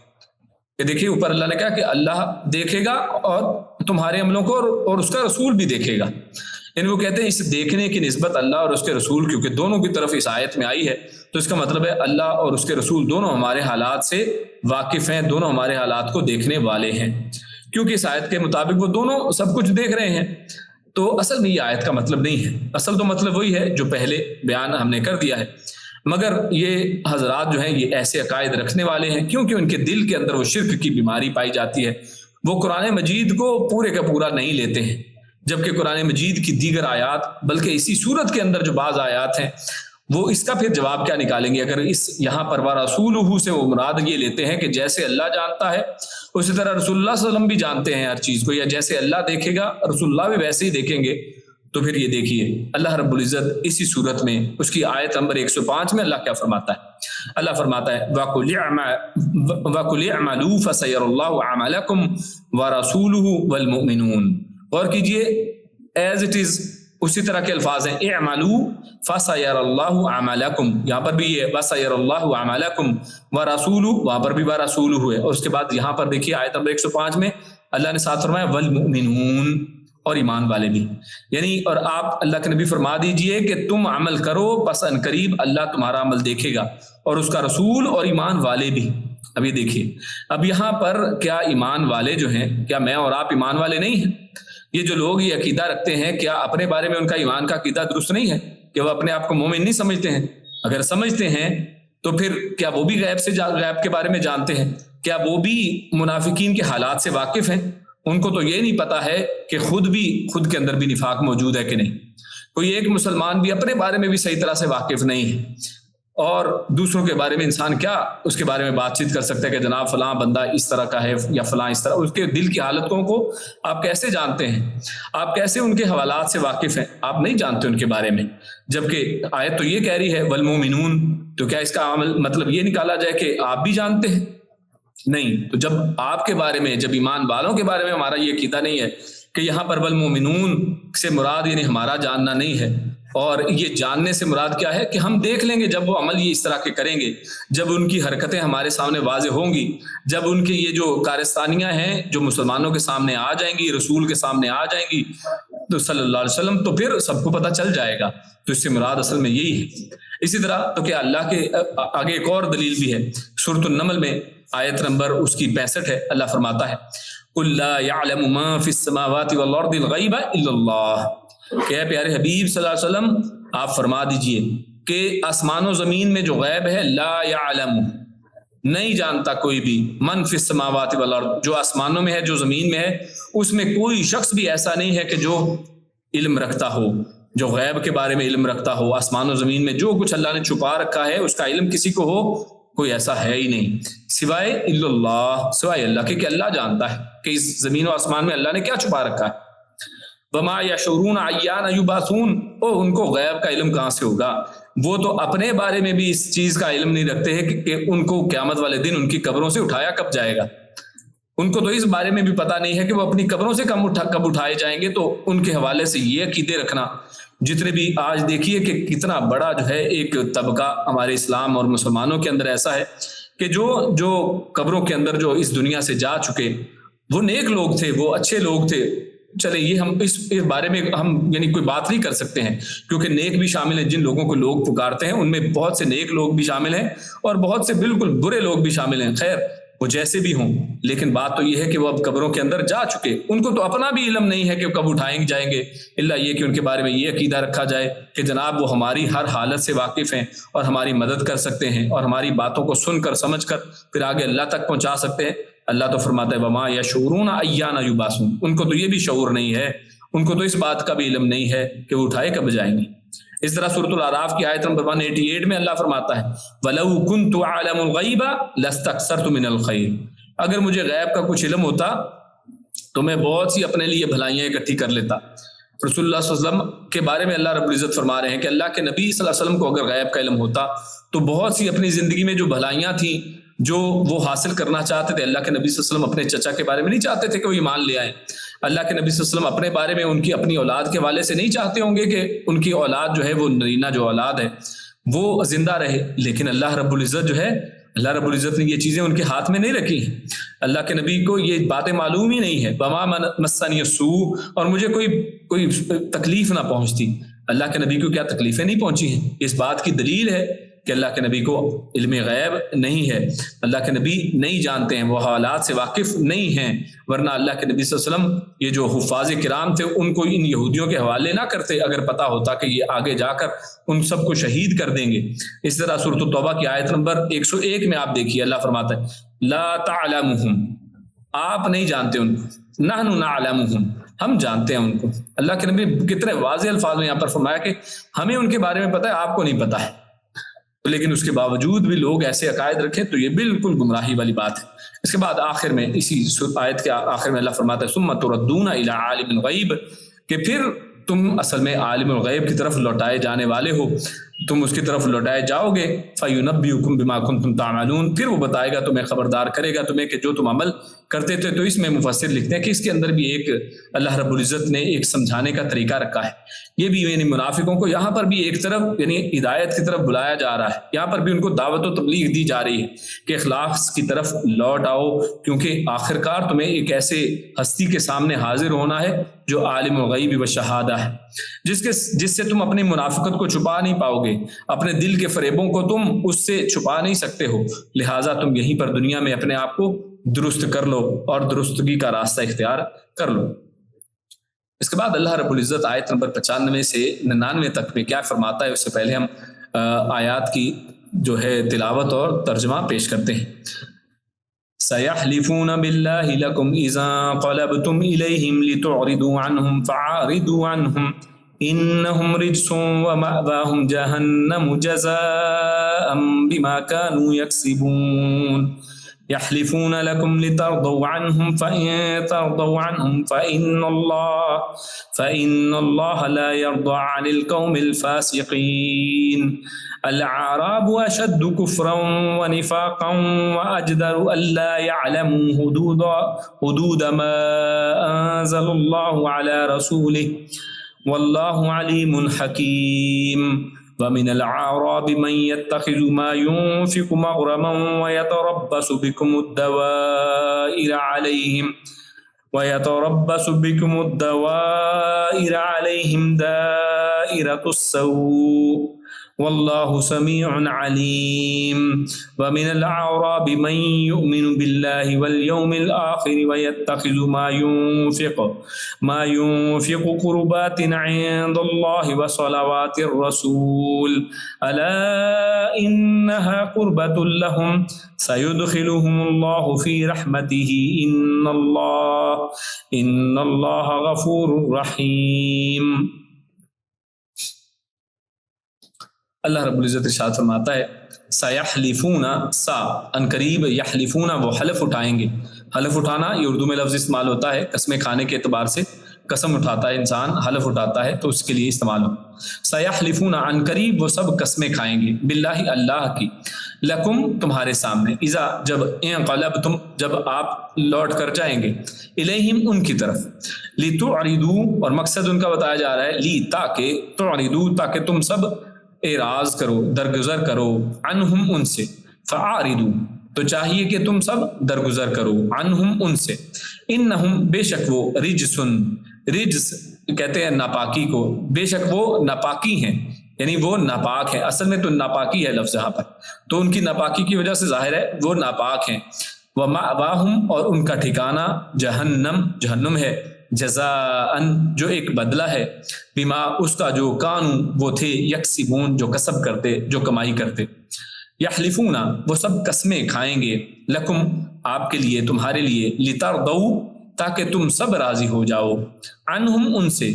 Speaker 2: کہ دیکھیے اوپر اللہ نے کہا کہ اللہ دیکھے گا اور تمہارے عملوں کو اور اس کا رسول بھی دیکھے گا، یعنی وہ کہتے ہیں اس دیکھنے کی نسبت اللہ اور اس کے رسول کیونکہ دونوں کی طرف اس آیت میں آئی ہے تو اس کا مطلب ہے اللہ اور اس کے رسول دونوں ہمارے حالات سے واقف ہیں، دونوں ہمارے حالات کو دیکھنے والے ہیں، کیونکہ اس آیت کے مطابق وہ دونوں سب کچھ دیکھ رہے ہیں۔ تو اصل میں یہ آیت کا مطلب نہیں ہے، اصل تو مطلب وہی ہے جو پہلے بیان ہم نے کر دیا ہے، مگر یہ حضرات جو ہیں یہ ایسے عقائد رکھنے والے ہیں کیونکہ ان کے دل کے اندر وہ شرک کی بیماری پائی جاتی ہے، وہ قرآن مجید کو پورے کا پورا نہیں لیتے ہیں، جبکہ قرآن مجید کی دیگر آیات بلکہ اسی صورت کے اندر جو بعض آیات ہیں وہ اس کا پھر جواب کیا نکالیں گے؟ اگر اس یہاں پر وَرَسُولُهُ سے وہ مراد یہ لیتے ہیں کہ جیسے اللہ جانتا ہے اسی طرح رسول اللہ صلی اللہ علیہ وسلم بھی جانتے ہیں ہر چیز کو، یا جیسے اللہ دیکھے گا رسول اللہ بھی ویسے ہی دیکھیں گے، تو پھر یہ دیکھیے اللہ رب العزت اسی صورت میں اس کی آیت نمبر 105 میں اللہ کیا فرماتا ہے؟ اللہ فرماتا ہے وَقُلِ اعْمَلُوا فَسَيَرَ اللَّهُ عَمَلَكُمْ وَرَسُولُهُ وَالْمُؤْمِنُونَ، اور کیجئے ایز اٹ از اسی طرح کے الفاظ ہیں اعملوا فسيرى الله اعمالكم، یہاں پر بھی یہ وسيرى الله اعمالكم ورسوله، وہاں پر بھی ورسوله ہے، اور اس کے بعد یہاں پر دیکھیے آیت نمبر 105 میں اللہ نے ساتھ فرمایا والمؤمنون، اور ایمان والے بھی، یعنی اور آپ اللہ کے نبی فرما دیجئے کہ تم عمل کرو پس ان قریب اللہ تمہارا عمل دیکھے گا، اور اس کا رسول اور ایمان والے بھی۔ اب یہ دیکھیے اب یہاں پر کیا ایمان والے جو ہیں، کیا میں اور آپ ایمان والے نہیں ہیں؟ یہ جو لوگ یہ عقیدہ رکھتے ہیں کیا اپنے بارے میں ان کا ایمان کا عقیدہ درست نہیں ہے کہ وہ اپنے آپ کو مومن نہیں سمجھتے ہیں؟ اگر سمجھتے ہیں تو پھر کیا وہ بھی غیب کے بارے میں جانتے ہیں؟ کیا وہ بھی منافقین کے حالات سے واقف ہیں؟ ان کو تو یہ نہیں پتا ہے کہ خود کے اندر بھی نفاق موجود ہے کہ نہیں۔ کوئی ایک مسلمان بھی اپنے بارے میں بھی صحیح طرح سے واقف نہیں ہے، اور دوسروں کے بارے میں انسان کیا اس کے بارے میں بات چیت کر سکتا ہے کہ جناب فلاں بندہ اس طرح کا ہے یا فلاں اس طرح، اس کے دل کی حالتوں کو آپ کیسے جانتے ہیں؟ آپ کیسے ان کے حوالات سے واقف ہیں؟ آپ نہیں جانتے ان کے بارے میں، جبکہ آیت تو یہ کہہ رہی ہے والمؤمنون، تو کیا اس کا مطلب یہ نکالا جائے کہ آپ بھی جانتے ہیں؟ نہیں۔ تو جب آپ کے بارے میں، جب ایمان والوں کے بارے میں ہمارا یہ عقیدہ نہیں ہے کہ یہاں پر والمؤمنون سے مراد یعنی ہمارا جاننا نہیں ہے، اور یہ جاننے سے مراد کیا ہے کہ ہم دیکھ لیں گے جب وہ عمل یہ اس طرح کے کریں گے، جب ان کی حرکتیں ہمارے سامنے واضح ہوں گی، جب ان کی یہ جو کارستانیاں ہیں جو مسلمانوں کے سامنے آ جائیں گی، رسول کے سامنے آ جائیں گی تو صلی اللہ علیہ وسلم، تو پھر سب کو پتہ چل جائے گا۔ تو اس سے مراد اصل میں یہی ہے۔ اسی طرح تو کہ اللہ کے آگے ایک اور دلیل بھی ہے، سورۃ النمل میں آیت نمبر اس کی 65 ہے، اللہ فرماتا ہے قُلْ لَا يَعْلَمُ مَا فِي السَّمَاوَاتِ وَالْأَرْضِ الْغَيْبَ إِلَّا اللَّهُ، کہ اے پیارے حبیب صلی اللہ علیہ وسلم آپ فرما دیجئے کہ آسمان و زمین میں جو غیب ہے، لا يعلم، نہیں جانتا کوئی بھی، من فی السماوات والارض، جو آسمانوں میں ہے جو زمین میں ہے، اس میں کوئی شخص بھی ایسا نہیں ہے کہ جو علم رکھتا ہو، جو غیب کے بارے میں علم رکھتا ہو۔ آسمان و زمین میں جو کچھ اللہ نے چھپا رکھا ہے اس کا علم کسی کو ہو، کوئی ایسا ہے ہی نہیں سوائے الا اللہ، سوائے اللہ کے، کہ اللہ جانتا ہے کہ اس زمین و آسمان میں اللہ نے کیا چھپا رکھا ہے۔ وما یشعرون ایان یبعثون، ان کو غیب کا علم کہاں سے ہوگا؟ وہ تو اپنے بارے میں بھی اس چیز کا علم نہیں رکھتے ہیں کہ ان کو قیامت والے دن ان کی قبروں سے اٹھایا کب جائے گا۔ ان کو تو اس بارے میں بھی پتہ نہیں ہے کہ وہ اپنی قبروں سے کب اٹھائے جائیں گے۔ تو ان کے حوالے سے یہ عقیدے رکھنا، جتنے بھی آج دیکھیے کہ کتنا بڑا جو ہے ایک طبقہ ہمارے اسلام اور مسلمانوں کے اندر ایسا ہے کہ جو قبروں کے اندر جو اس دنیا سے جا چکے وہ نیک لوگ تھے، وہ اچھے لوگ تھے۔ چلے یہ ہم اس بارے میں ہم یعنی کوئی بات نہیں کر سکتے ہیں، کیونکہ نیک بھی شامل ہیں، جن لوگوں کو لوگ پکارتے ہیں ان میں بہت سے نیک لوگ بھی شامل ہیں اور بہت سے بالکل برے لوگ بھی شامل ہیں، خیر وہ جیسے بھی ہوں، لیکن بات تو یہ ہے کہ وہ اب قبروں کے اندر جا چکے، ان کو تو اپنا بھی علم نہیں ہے کہ کب اٹھائیں جائیں گے، الا یہ کہ ان کے بارے میں یہ عقیدہ رکھا جائے کہ جناب وہ ہماری ہر حالت سے واقف ہیں اور ہماری مدد کر سکتے ہیں اور ہماری باتوں کو سن کر سمجھ کر پھر آگے اللہ تک پہنچا سکتے ہیں۔ اللہ تو فرماتا ہے وما یشعرون ایان یبعثون، ان کو تو یہ بھی شعور نہیں ہے، ان کو تو اس بات کا بھی علم نہیں ہے کہ وہ اٹھائے کب جائیں گے۔ اس طرح سورۃ الاعراف کی آیت نمبر 188 میں اللہ فرماتا ہے وَلَوْ كُنْتُ أَعْلَمُ الْغَيْبَ لَاسْتَكْثَرْتُ مِنَ الْخَيْرِ، اگر مجھے غیب کا کچھ علم ہوتا تو میں بہت سی اپنے لیے بھلائیاں اکٹھی کر لیتا۔ رسول اللہ صلی اللہ علیہ وسلم کے بارے میں اللہ رب العزت فرما رہے ہیں کہ اللہ کے نبی صلی اللہ علیہ وسلم کو اگر غیب کا علم ہوتا تو بہت سی اپنی زندگی میں جو بھلائیاں تھیں جو وہ حاصل کرنا چاہتے تھے، اللہ کے نبی صلی اللہ علیہ وسلم اپنے چچا کے بارے میں نہیں چاہتے تھے کہ وہ ایمان لے آئیں، اللہ کے نبی صلی اللہ علیہ وسلم اپنے بارے میں ان کی اپنی اولاد کے حوالے سے نہیں چاہتے ہوں گے کہ ان کی اولاد جو ہے وہ نرینہ جو اولاد ہے وہ زندہ رہے، لیکن اللہ رب العزت جو ہے، اللہ رب العزت نے یہ چیزیں ان کے ہاتھ میں نہیں رکھی ہیں۔ اللہ کے نبی کو یہ باتیں معلوم ہی نہیں ہے، وما مسنی السوء، اور مجھے کوئی تکلیف نہ پہنچتی۔ اللہ کے نبی کو کیا تکلیفیں نہیں پہنچی ہیں؟ اس بات کی دلیل ہے کہ اللہ کے نبی کو علم غیب نہیں ہے، اللہ کے نبی نہیں جانتے ہیں، وہ حالات سے واقف نہیں ہیں، ورنہ اللہ کے نبی صلی اللہ علیہ وسلم یہ جو حفاظ کرام تھے ان کو ان یہودیوں کے حوالے نہ کرتے اگر پتہ ہوتا کہ یہ آگے جا کر ان سب کو شہید کر دیں گے۔ اس طرح سورۃ التوبہ کی آیت نمبر 101 میں آپ دیکھیے اللہ فرماتا ہے لا تعلمہم، آپ نہیں جانتے ان کو، نحن نعلمہم، ہم جانتے ہیں ان کو۔ اللہ کے نبی کتنے واضح الفاظ میں یہاں پر فرمایا کہ ہمیں ان کے بارے میں پتہ ہے، آپ کو نہیں پتہ ہے، لیکن اس کے باوجود بھی لوگ ایسے عقائد رکھیں تو یہ بالکل گمراہی والی بات ہے۔ اس کے بعد آخر میں اسی آیت کے آخر میں اللہ فرماتا ہے ثم تردون الی عالم الغیب، کہ پھر تم اصل میں عالم الغیب کی طرف لوٹائے جانے والے ہو، تم اس کی طرف لوٹائے جاؤ گے، فَيُنَبِّئُكُم بِمَا كُنتُمْ تَعْمَلُونَ، پھر وہ بتائے گا تمہیں، خبردار کرے گا تمہیں کہ جو تم عمل کرتے تھے۔ تو اس میں مفسر لکھتے ہیں کہ اس کے اندر بھی ایک اللہ رب العزت نے ایک سمجھانے کا طریقہ رکھا ہے، یہ بھی یعنی منافقوں کو یہاں پر بھی ایک طرف یعنی ہدایت کی طرف بلایا جا رہا ہے، یہاں پر بھی ان کو دعوت و تبلیغ دی جا رہی ہے کہ اخلاص کی طرف لوٹ آؤ، کیونکہ آخرکار تمہیں ایک ایسے ہستی کے سامنے حاضر ہونا ہے جو عالم الغیب و شہادہ ہے، جس سے تم اپنی منافقت کو چھپا نہیں پاؤ گے، اپنے دل کے فریبوں کو تم اس سے چھپا نہیں سکتے ہو، لہٰذا تم یہیں پر دنیا میں اپنے آپ کو درست کر لو اور درستگی کا راستہ اختیار کر لو۔ اس کے بعد اللہ رب العزت آیت نمبر 95 سے 99 تک میں کیا فرماتا ہے، اس سے پہلے ہم آیات کی جو ہے تلاوت اور ترجمہ پیش کرتے ہیں۔ سَيَحْلِفُونَ بِاللَّهِ لَكُمْ إِذَا قَلَبْتُمْ إِلَيْهِمْ لِتُعْرِضُوا عَنْهُمْ فَأَعْرِضُوا عَنْهُمْ إِنَّهُمْ رِجْسٌ وَمَأْوَاهُمْ جَهَنَّمُ جَزَاءً بِمَا كَانُوا يَكْسِبُونَ يحلفون لكم لترضوا عنهم فإن ترضوا عنهم فإن الله لا يرضى عن القوم الفاسقين الأعراب أشد كفرا ونفاقا وأجدر ألا يعلموا حدود ما أنزل الله على رسوله والله عليم حكيم ومن الأعراب من يتخذ ما ينفق مغرما ويتربص بكم الدوائر عليهم دائرة السوء والله سميع عليم ومن الأعراب من يؤمن بالله واليوم الآخر ويتخذ ما ينفق قربات عند الله وصلوات الرسول ألا إنها قربة لهم سيدخلهم الله في رحمته إن الله غفور رحيم۔ اللہ رب العزت ارشاد فرماتا ہے سَيَحْلِفُونَ عنقریب یحلفون وہ حلف اٹھائیں گے۔ حلف اٹھانا یہ اردو میں لفظ استعمال ہوتا ہے قسمیں کھانے کے اعتبار سے، قسم اٹھاتا ہے انسان، حلف اٹھاتا ہے تو اس کے لیے استعمال ہو۔ سَيَحْلِفُونَ عنقریب وہ سب قسمیں کھائیں گے، باللہ اللہ کی، لکم تمہارے سامنے، اذا جب انقلبتم جب آپ لوٹ کر جائیں گے، الیہم ان کی طرف، لتعرضوا اور مقصد ان کا بتایا جا رہا ہے، لی تاکہ، تعرضوا تاکہ تم سب اعراض کرو، درگزر کرو، عنہم ان سے، فاعرضوا تو چاہیے کہ تم سب درگزر کرو، عنہم ان سے، انہم بے شک وہ، رجس کہتے ہیں ناپاکی کو، بے شک وہ ناپاکی ہیں، یعنی وہ ناپاک ہیں، اصل میں تو ناپاکی ہے لفظ یہاں پر، تو ان کی ناپاکی کی وجہ سے ظاہر ہے وہ ناپاک ہیں، ومأواہم اور ان کا ٹھکانہ جہنم ہے، جزاءً جو ایک بدلہ ہے، بما اس کا جو کانو وہ تھے، یکسبون جو کسب کرتے، جو کمائی کرتے، یحلفون وہ سب قسمیں کھائیں گے، لکم آپ کے لیے، تمہارے لیے، لترضوا تاکہ تم سب راضی ہو جاؤ، عنہم ان سے،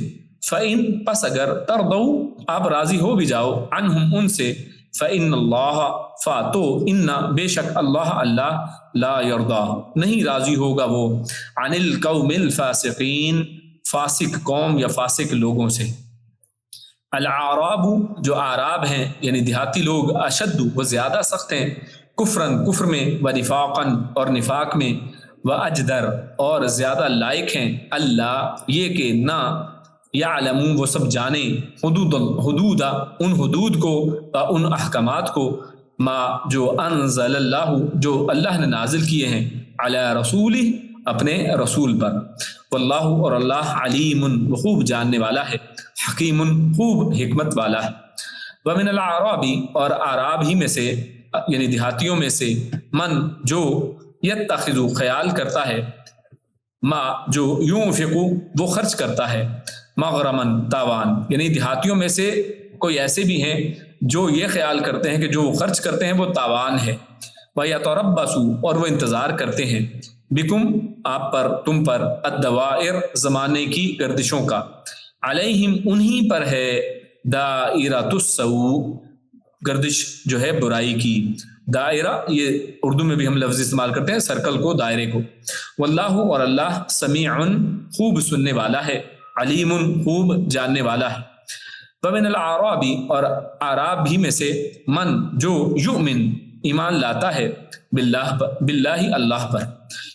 Speaker 2: فإن پس اگر ترضوا آپ راضی ہو بھی جاؤ، عنہم ان سے، فإن اللہ فاتو ان بے شک اللہ لا یرضا نہیں راضی ہوگا وہ، عن القوم الفاسقین فاسق قوم یا فاسق لوگوں سے۔ العراب جو اعراب ہیں یعنی دیہاتی لوگ، اشد وہ زیادہ سخت ہیں، کفرن کفر میں، ونفاقن اور نفاق میں، واجدر اور زیادہ لائق ہیں، اللہ یہ کہ نہ، یعلمون وہ سب جانیں، حدود ان حدود کو، ان احکامات کو، ما جو انزل اللہ جو اللہ نے نازل کیے ہیں، علی رسولہ اپنے رسول پر، واللہ اور اللہ علیم وہ خوب جاننے والا ہے، حکیم خوب حکمت والا ہے۔ ومن الاعرابی اور اعراب ہی میں سے یعنی دیہاتیوں میں سے من جو یتخذ خیال کرتا ہے ما جو ينفق وہ خرچ کرتا ہے مغرمن تاوان یعنی دیہاتیوں میں سے کوئی ایسے بھی ہیں جو یہ خیال کرتے ہیں کہ جو وہ خرچ کرتے ہیں وہ تاوان ہے وَيَتَرَبَّصُ اور وہ انتظار کرتے ہیں بکم آپ پر تم پر الدوائر زمانے کی گردشوں کا علیہم انہی پر ہے دائرۃ السوء گردش جو ہے برائی کی دائرہ یہ اردو میں بھی ہم لفظ استعمال کرتے ہیں سرکل کو دائرے کو واللہ اور اللہ سمیع خوب سننے والا ہے علیم خوب جاننے والا ہے ومن الاعراب اور اعراب بھی میں سے من جو یؤمن ایمان لاتا ہے باللہ اللہ پر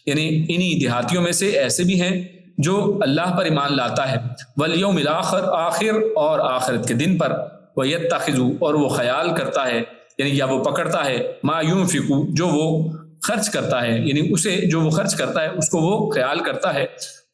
Speaker 2: یعنی انہی دیہاتیوں میں سے ایسے بھی ہیں جو اللہ پر ایمان لاتا ہے والیوم الاخر آخر اور آخرت کے دن پر ویتخذ اور وہ خیال کرتا ہے یعنی یا وہ پکڑتا ہے ما ينفق جو وہ خرچ کرتا ہے یعنی اسے جو وہ خرچ کرتا ہے اس کو وہ خیال کرتا ہے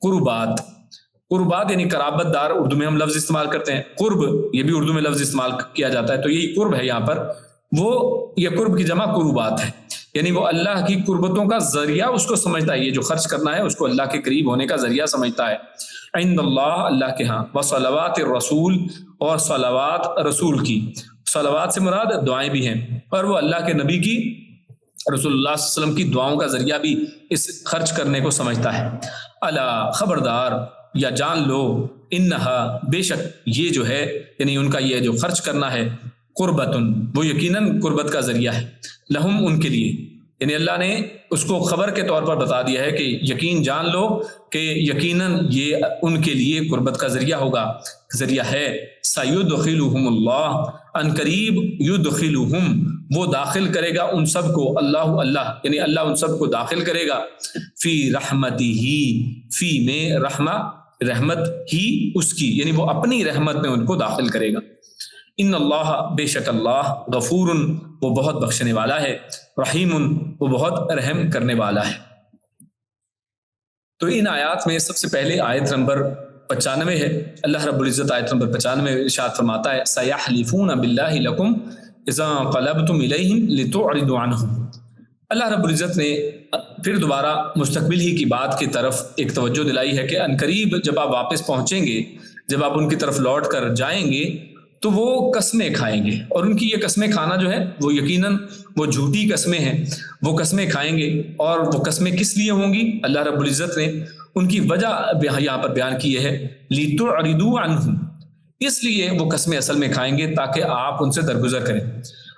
Speaker 2: قربات یعنی قرابت دار اردو میں ہم لفظ استعمال کرتے ہیں قرب یہ بھی اردو میں لفظ استعمال کیا جاتا ہے تو یہی قرب ہے یہاں پر وہ یہ قرب کی جمع قربات ہے یعنی وہ اللہ کی قربتوں کا ذریعہ اس کو سمجھتا ہے یہ جو خرچ کرنا ہے اس کو اللہ کے قریب ہونے کا ذریعہ سمجھتا ہے عند اللہ کے ہاں وصلوات الرسول اور صلوات رسول کی صلوات سے مراد دعائیں بھی ہیں اور وہ اللہ کے نبی کی رسول اللہ صلی اللہ علیہ وسلم کی دعاؤں کا ذریعہ بھی اس خرچ کرنے کو سمجھتا ہے الا خبردار یا جان لو انہا بے شک یہ جو ہے یعنی ان کا یہ جو خرچ کرنا ہے قربتن وہ یقیناً قربت کا ذریعہ ہے لہم ان کے لیے یعنی اللہ نے اس کو خبر کے طور پر بتا دیا ہے کہ یقین جان لو کہ یقیناً یہ ان کے لیے قربت کا ذریعہ ہوگا ذریعہ ہے سیدخلہم اللہ ان قریب یدخلہم وہ داخل کرے گا ان سب کو اللہ یعنی اللہ ان سب کو داخل کرے گا فی رحمتہ فی میں رحمت ہی اس کی یعنی وہ اپنی رحمت میں ان کو داخل کرے گا ان اللہ بے شک اللہ غفور وہ بہت بخشنے والا ہے رحیم وہ بہت رحم کرنے والا ہے. تو ان آیات میں سب سے پہلے آیت نمبر 95 ہے. اللہ رب العزت آیت نمبر 95 ارشاد فرماتا ہے سیحلفون باللہ لکم اذا انقلبتم الیہم لتعرضوا عنہم. اللہ رب العزت نے پھر دوبارہ مستقبل ہی کی بات کی طرف ایک توجہ دلائی ہے کہ عنقریب جب آپ واپس پہنچیں گے جب آپ ان کی طرف لوٹ کر جائیں گے تو وہ قسمیں کھائیں گے اور ان کی یہ قسمیں کھانا جو ہے وہ یقیناً وہ جھوٹی قسمیں ہیں. وہ قسمیں کھائیں گے اور وہ قسمیں کس لیے ہوں گی اللہ رب العزت نے ان کی وجہ یہاں پر بیان کی ہے لِتُعْرِضُوا عَنْهُمْ اس لیے وہ قسمیں اصل میں کھائیں گے تاکہ آپ ان سے درگزر کریں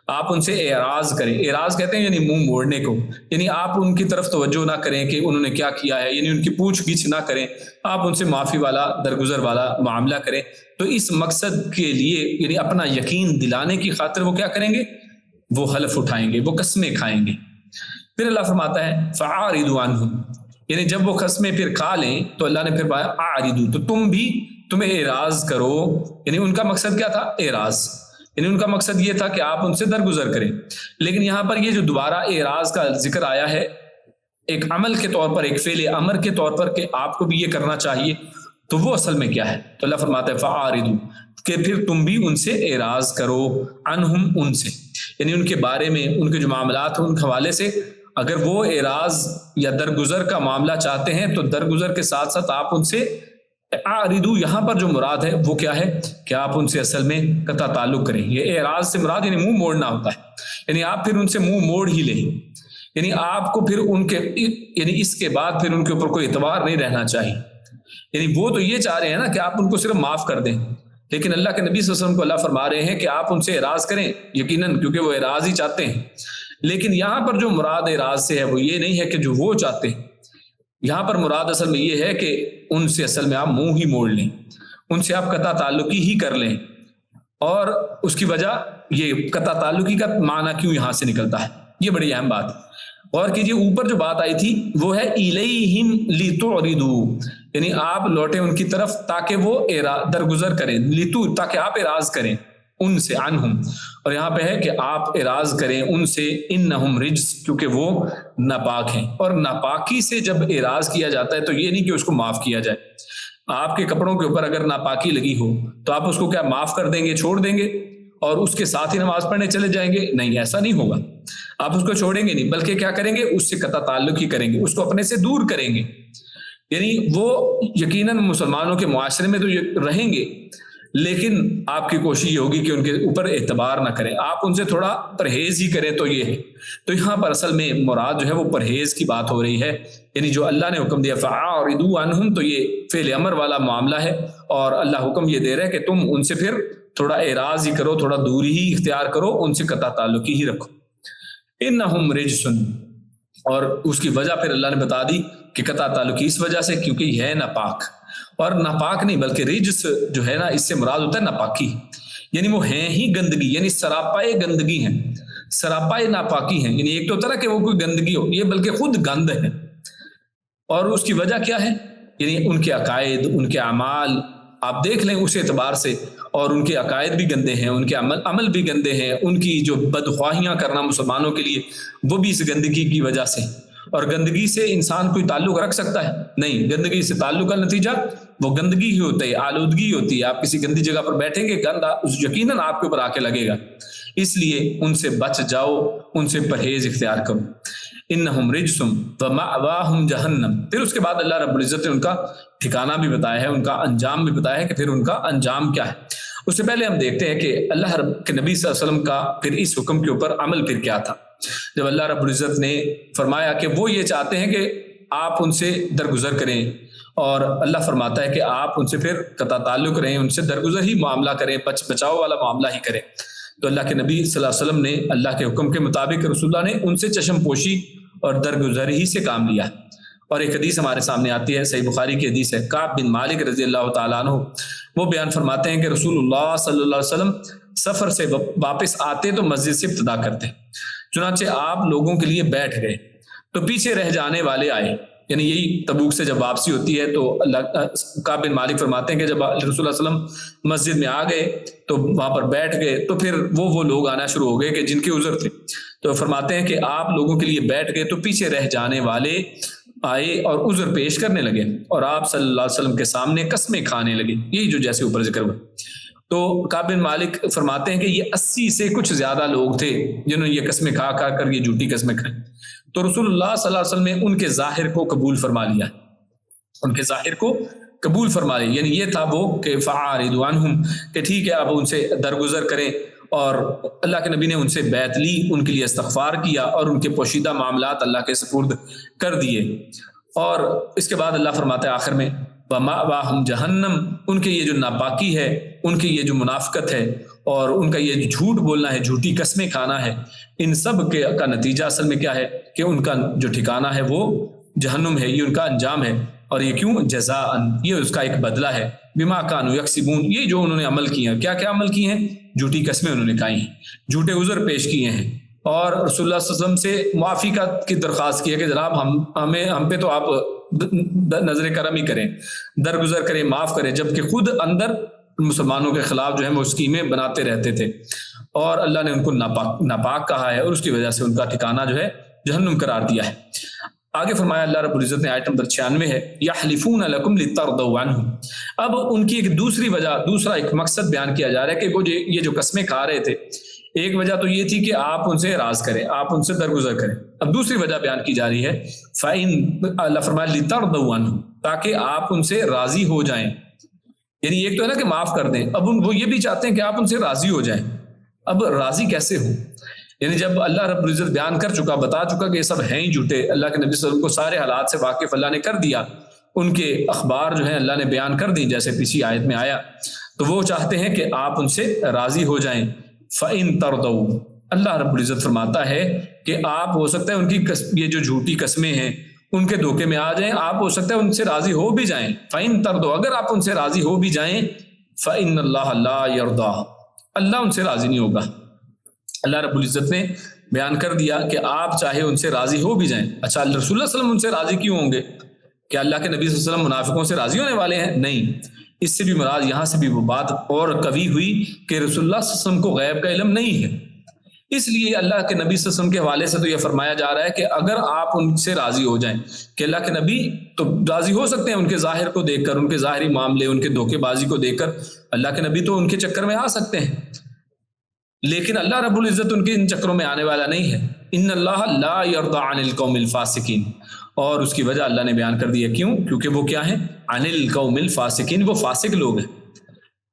Speaker 2: آپ ان سے اعراض کریں. اعراض کہتے ہیں یعنی منہ موڑنے کو یعنی آپ ان کی طرف توجہ نہ کریں کہ انہوں نے کیا کیا ہے یعنی ان کی پوچھ گچھ نہ کریں آپ ان سے معافی والا درگزر والا معاملہ کریں. تو اس مقصد کے لیے یعنی اپنا یقین دلانے کی خاطر وہ کیا کریں گے وہ حلف اٹھائیں گے وہ قسمیں کھائیں گے. پھر اللہ فرماتا ہے فَعَارِضُوا عَنْهُمْ یعنی جب وہ قسمیں پھر کھا لیں تو اللہ نے پھر کہا اعرضوا تو تمہیں اعراض کرو یعنی ان کا مقصد کیا تھا اعراض یعنی ان کا مقصد یہ تھا کہ آپ ان سے درگزر کریں. لیکن یہاں پر یہ جو دوبارہ اعراض کا ذکر آیا ہے ایک عمل کے طور پر ایک فعل امر کے طور پر کہ آپ کو بھی یہ کرنا چاہیے تو وہ اصل میں کیا ہے تو اللہ فرماتا ہے فَعَارِضُوا کہ پھر تم بھی ان سے اعراض کرو عنہم ان سے یعنی ان کے بارے میں ان کے جو معاملات ہیں ان کے حوالے سے اگر وہ اعراض یا درگزر کا معاملہ چاہتے ہیں تو درگزر کے ساتھ ساتھ آپ ان سے اعرضوا یہاں پر جو مراد ہے وہ کیا ہے کہ آپ ان سے اصل میں قطع تعلق کریں. یہ اعراض سے مراد یعنی منہ موڑنا ہوتا ہے یعنی آپ پھر ان سے منہ موڑ ہی لیں یعنی آپ کو پھر ان کے یعنی اس کے بعد پھر ان کے اوپر کوئی اعتبار نہیں رہنا چاہیے. یعنی وہ تو یہ چاہ رہے ہیں نا کہ آپ ان کو صرف معاف کر دیں لیکن اللہ کے نبی صلی اللہ علیہ وسلم کو اللہ فرما رہے ہیں کہ آپ ان سے اعراض کریں یقیناً کیونکہ وہ اعراض ہی چاہتے ہیں. لیکن یہاں پر جو مراد اعراض سے ہے وہ یہ نہیں ہے کہ جو وہ چاہتے ہیں یہاں پر مراد اصل میں یہ ہے کہ ان سے اصل میں آپ منہ ہی موڑ لیں ان سے آپ قطع تعلقی ہی کر لیں. اور اس کی وجہ یہ قطع تعلقی کا معنی کیوں یہاں سے نکلتا ہے یہ بڑی اہم بات ہے. غور کیجیے اوپر جو بات آئی تھی وہ ہے الیہم لتعرضوا یعنی آپ لوٹیں ان کی طرف تاکہ وہ درگزر کریں تاکہ آپ اعراض کریں ان سے عنہم اور یہاں پہ ہے کہ آپ اعراض کریں ان سے انہم رجس کیونکہ وہ ناپاک ہیں. اور ناپاکی سے جب اعراض کیا جاتا ہے تو یہ نہیں کہ اس کو معاف کیا جائے. آپ کے کپڑوں کے اوپر اگر ناپاکی لگی ہو تو آپ اس کو کیا معاف کر دیں گے چھوڑ دیں گے اور اس کے ساتھ ہی نماز پڑھنے چلے جائیں گے؟ نہیں، ایسا نہیں ہوگا. آپ اس کو چھوڑیں گے نہیں، بلکہ کیا کریں گے؟ اس سے قطع تعلق ہی کریں گے، اس کو اپنے سے دور کریں گے. یعنی وہ یقیناً مسلمانوں کے معاشرے میں تو رہیں گے، لیکن آپ کی کوشش یہ ہوگی کہ ان کے اوپر اعتبار نہ کریں، آپ ان سے تھوڑا پرہیز ہی کریں. تو یہ ہے، تو یہاں پر اصل میں مراد جو ہے وہ پرہیز کی بات ہو رہی ہے. یعنی جو اللہ نے حکم دیا فَأَعْرِضُوا عَنْهُمْ، تو یہ فعل امر والا معاملہ ہے، اور اللہ حکم یہ دے رہا ہے کہ تم ان سے پھر تھوڑا اعراض ہی کرو، تھوڑا دوری ہی اختیار کرو، ان سے قطع تعلق ہی رکھو. إِنَّهُمْ رِجْسٌ، اور اس کی وجہ پھر اللہ نے بتا دی کہ قطع تعلق اس وجہ سے کیونکہ یہ ہے ناپاک. اور ناپاک نہیں بلکہ رجس جو ہے نا، اس سے مراد ہوتا ہے ناپاکی، یعنی وہ ہیں ہی گندگی، یعنی سراپائے گندگی ہیں، سراپائے ناپاکی ہیں. یعنی ایک تو طرح کہ وہ کوئی گندگی ہو، یہ بلکہ خود گند ہے. اور اس کی وجہ کیا ہے؟ یعنی ان کے عقائد، ان کے اعمال آپ دیکھ لیں اس اعتبار سے، اور ان کے عقائد بھی گندے ہیں، ان کے عمل بھی گندے ہیں، ان کی جو بدخواہیاں کرنا مسلمانوں کے لیے وہ بھی اس گندگی کی وجہ سے. اور گندگی سے انسان کوئی تعلق رکھ سکتا ہے؟ نہیں، گندگی سے تعلق کا نتیجہ وہ گندگی ہی ہوتا ہے، آلودگی ہوتی ہے. آپ کسی گندی جگہ پر بیٹھیں گے، گند یقیناً آپ کے اوپر آ کے لگے گا. اس لیے ان سے بچ جاؤ، ان سے پرہیز اختیار کرو. انہم رجسم ومأواہم جہنم. پھر اس کے بعد اللہ رب العزت نے ان کا ٹھکانہ بھی بتایا ہے، ان کا انجام بھی بتایا ہے کہ پھر ان کا انجام کیا ہے. اس سے پہلے ہم دیکھتے ہیں کہ اللہ رب کے نبی صلی اللہ علیہ وسلم کا پھر اس حکم کے اوپر عمل پھر کیا تھا. جب اللہ رب العزت نے فرمایا کہ وہ یہ چاہتے ہیں کہ آپ ان سے درگزر کریں، اور اللہ فرماتا ہے کہ آپ ان سے پھر قطع تعلق رہیں، ان سے درگزر ہی معاملہ کریں، بچاؤ والا معاملہ ہی کریں. تو اللہ کے نبی صلی اللہ علیہ وسلم نے اللہ کے حکم کے مطابق رسول اللہ نے ان سے چشم پوشی اور درگزر ہی سے کام لیا. اور ایک حدیث ہمارے سامنے آتی ہے، صحیح بخاری کی حدیث ہے، کعب بن مالک رضی اللہ تعالیٰ عنہ وہ بیان فرماتے ہیں کہ رسول اللہ صلی اللہ علیہ وسلم سفر سے واپس آتے تو مسجد سے ابتدا کرتے، چنانچہ آپ لوگوں کے لیے بیٹھ گئے تو پیچھے رہ جانے والے آئے. یعنی یہی تبوک سے جب واپسی ہوتی ہے تو کعب بن مالک فرماتے ہیں کہ جب رسول اللہ صلی اللہ علیہ وسلم مسجد میں آ گئے تو وہاں پر بیٹھ گئے تو پھر وہ لوگ آنا شروع ہو گئے کہ جن کے عذر تھے. تو فرماتے ہیں کہ آپ لوگوں کے لیے بیٹھ گئے تو پیچھے رہ جانے والے آئے اور عذر پیش کرنے لگے، اور آپ صلی اللہ علیہ وسلم کے سامنے قسمیں کھانے لگے، یہی جو جیسے اوپر ذکر ہوا. تو کعب بن مالک فرماتے ہیں کہ یہ 80 سے کچھ زیادہ لوگ تھے جنہوں نے یہ قسمیں کھا کر یہ جھوٹی قسمیں کھائیں. تو رسول اللہ صلی اللہ علیہ وسلم نے ان کے ظاہر کو قبول فرما لیا، ان کے ظاہر کو قبول فرما لیا. یعنی یہ تھا وہ کہ فَأَعْرِضُوا عَنْهُمْ، کہ ٹھیک ہے آپ ان سے درگزر کریں. اور اللہ کے نبی نے ان سے بیعت لی، ان کے لیے استغفار کیا اور ان کے پوشیدہ معاملات اللہ کے سپرد کر دیے. اور اس کے بعد اللہ فرماتا ہے آخر میں وَمَأْوَاهُمْ جَهَنَّمْ، ان کے یہ جو ناپاکی ہے، ان کی یہ جو منافقت ہے، اور ان کا یہ جو جھوٹ بولنا ہے، جھوٹی قسمیں کھانا ہے، ان سب کا نتیجہ اصل میں کیا ہے کہ ان کا جو ٹھکانہ ہے وہ جہنم ہے، یہ ان کا انجام ہے. اور یہ کیوں؟ جزاءً، یہ اس کا ایک بدلہ ہے، بما کانوا یکسبون، یہ جو انہوں نے عمل کیے ہیں. کیا کیا عمل کیے ہیں؟ جھوٹی قسمیں انہوں نے کھائی ہیں، جھوٹے عذر پیش کیے ہیں، اور رسول اللہ صلی اللہ علیہ وسلم سے معافی کی درخواست کی ہے کہ جناب ہم پہ تو آپ نظر کرم ہی کریں، درگزر کریں، معاف کریں، جبکہ خود اندر مسلمانوں کے خلاف جو ہے وہ اسکیمیں بناتے رہتے تھے. اور اللہ نے ان کو ناپاک کہا ہے، اور اس کی وجہ سے ان کا ٹھکانہ جو ہے جہنم قرار دیا ہے. آگے فرمایا اللہ رب العزت نے، آیت نمبر 96 ہے، یحلفون لکم لترضوا عنہم. اب ان کی ایک دوسری وجہ، دوسرا ایک مقصد بیان کیا جا رہا ہے کہ وہ یہ جو قسمیں کھا رہے تھے، ایک وجہ تو یہ تھی کہ آپ ان سے اعراض کریں، آپ ان سے درگزر کریں. اب دوسری وجہ بیان کی جا رہی ہے، فَإِن، اللہ فرمایا لترضوا عنہم، تاکہ آپ ان سے راضی ہو جائیں. یعنی ایک تو ہے نا کہ معاف کر دیں، اب وہ یہ بھی چاہتے ہیں کہ آپ ان سے راضی ہو جائیں. اب راضی کیسے ہوں؟ یعنی جب اللہ رب العزت بیان کر چکا، بتا چکا کہ یہ سب ہیں ہی جھوٹے، اللہ کے نبی صلی اللہ علیہ وسلم کو سارے حالات سے واقف اللہ نے کر دیا، ان کے اخبار جو ہیں اللہ نے بیان کر دی جیسے پچھلی آیت میں آیا، تو وہ چاہتے ہیں کہ آپ ان سے راضی ہو جائیں. فَإِن تَرْضَوْا، اللہ رب العزت فرماتا ہے کہ آپ ہو سکتا ہے ان کی یہ جو جھوٹی قسمیں ہیں ان کے دھوکے میں آ جائیں، آپ ہو سکتا ہے ان سے راضی ہو بھی جائیں. فَإِن تَرْضَوْا، اگر آپ ان سے راضی ہو بھی جائیں، فَإِنَّ اللَّهَ لَا يَرْضَىٰ، اللہ ان سے راضی نہیں ہوگا. اللہ رب العزت نے بیان کر دیا کہ آپ چاہے ان سے راضی ہو بھی جائیں. اچھا، رسول اللہ صلی اللہ علیہ وسلم ان سے راضی کیوں ہوں گے؟ کیا اللہ کے نبی صلی اللہ علیہ وسلم منافقوں سے راضی ہونے والے ہیں؟ نہیں. اس سے بھی مراد یہاں سے بھی وہ بات اور قوی ہوئی کہ رسول اللہ صلی اللہ علیہ وسلم کو غیب کا علم نہیں ہے. اس لیے اللہ کے نبی صلی اللہ علیہ وسلم کے حوالے سے تو یہ فرمایا جا رہا ہے کہ اگر آپ ان سے راضی ہو جائیں، کہ اللہ کے نبی تو راضی ہو سکتے ہیں ان کے ظاہر کو دیکھ کر، ان کے ظاہری معاملے، ان کے دھوکے بازی کو دیکھ کر اللہ کے نبی تو ان کے چکر میں آ سکتے ہیں، لیکن اللہ رب العزت ان کے ان چکروں میں آنے والا نہیں ہے. ان اللہ لا یرضی عن القوم الفاسقین، اور اس کی وجہ اللہ نے بیان کر دی ہے. کیوں؟ کیونکہ وہ کیا ہیں؟ عن القوم الفاسقین، وہ فاسق لوگ ہیں،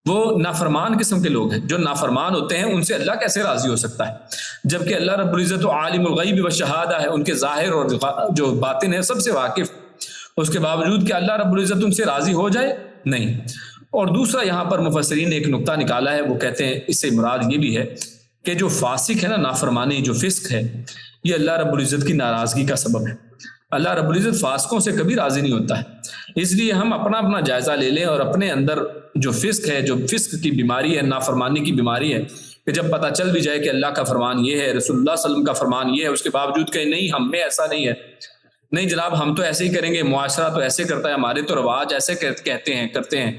Speaker 2: وہ نافرمان قسم کے لوگ ہیں. جو نافرمان ہوتے ہیں ان سے اللہ کیسے راضی ہو سکتا ہے؟ جبکہ اللہ رب العزت عالم الغیب والشہادہ ہے، ان کے ظاہر اور جو باطن ہے سب سے واقف. اس کے باوجود کہ اللہ رب العزت ان سے راضی ہو جائے؟ نہیں. اور دوسرا یہاں پر مفسرین نے ایک نقطہ نکالا ہے، وہ کہتے ہیں اس سے مراد یہ بھی ہے کہ جو فاسق ہے نا، نافرمانی جو فسق ہے، یہ اللہ رب العزت کی ناراضگی کا سبب ہے. اللہ رب العزت فاسقوں سے کبھی راضی نہیں ہوتا ہے. اس لیے ہم اپنا جائزہ لے لیں اور اپنے اندر جو فسق ہے، جو فسق کی بیماری ہے، نافرمانی کی بیماری ہے، کہ جب پتہ چل بھی جائے کہ اللہ کا فرمان یہ ہے، رسول اللہ صلی اللہ علیہ وسلم کا فرمان یہ ہے، اس کے باوجود کہ نہیں ہم میں ایسا نہیں ہے، نہیں جناب ہم تو ایسے ہی کریں گے، معاشرہ تو ایسے کرتا ہے، ہمارے تو رواج ایسے کہتے ہیں کرتے ہیں،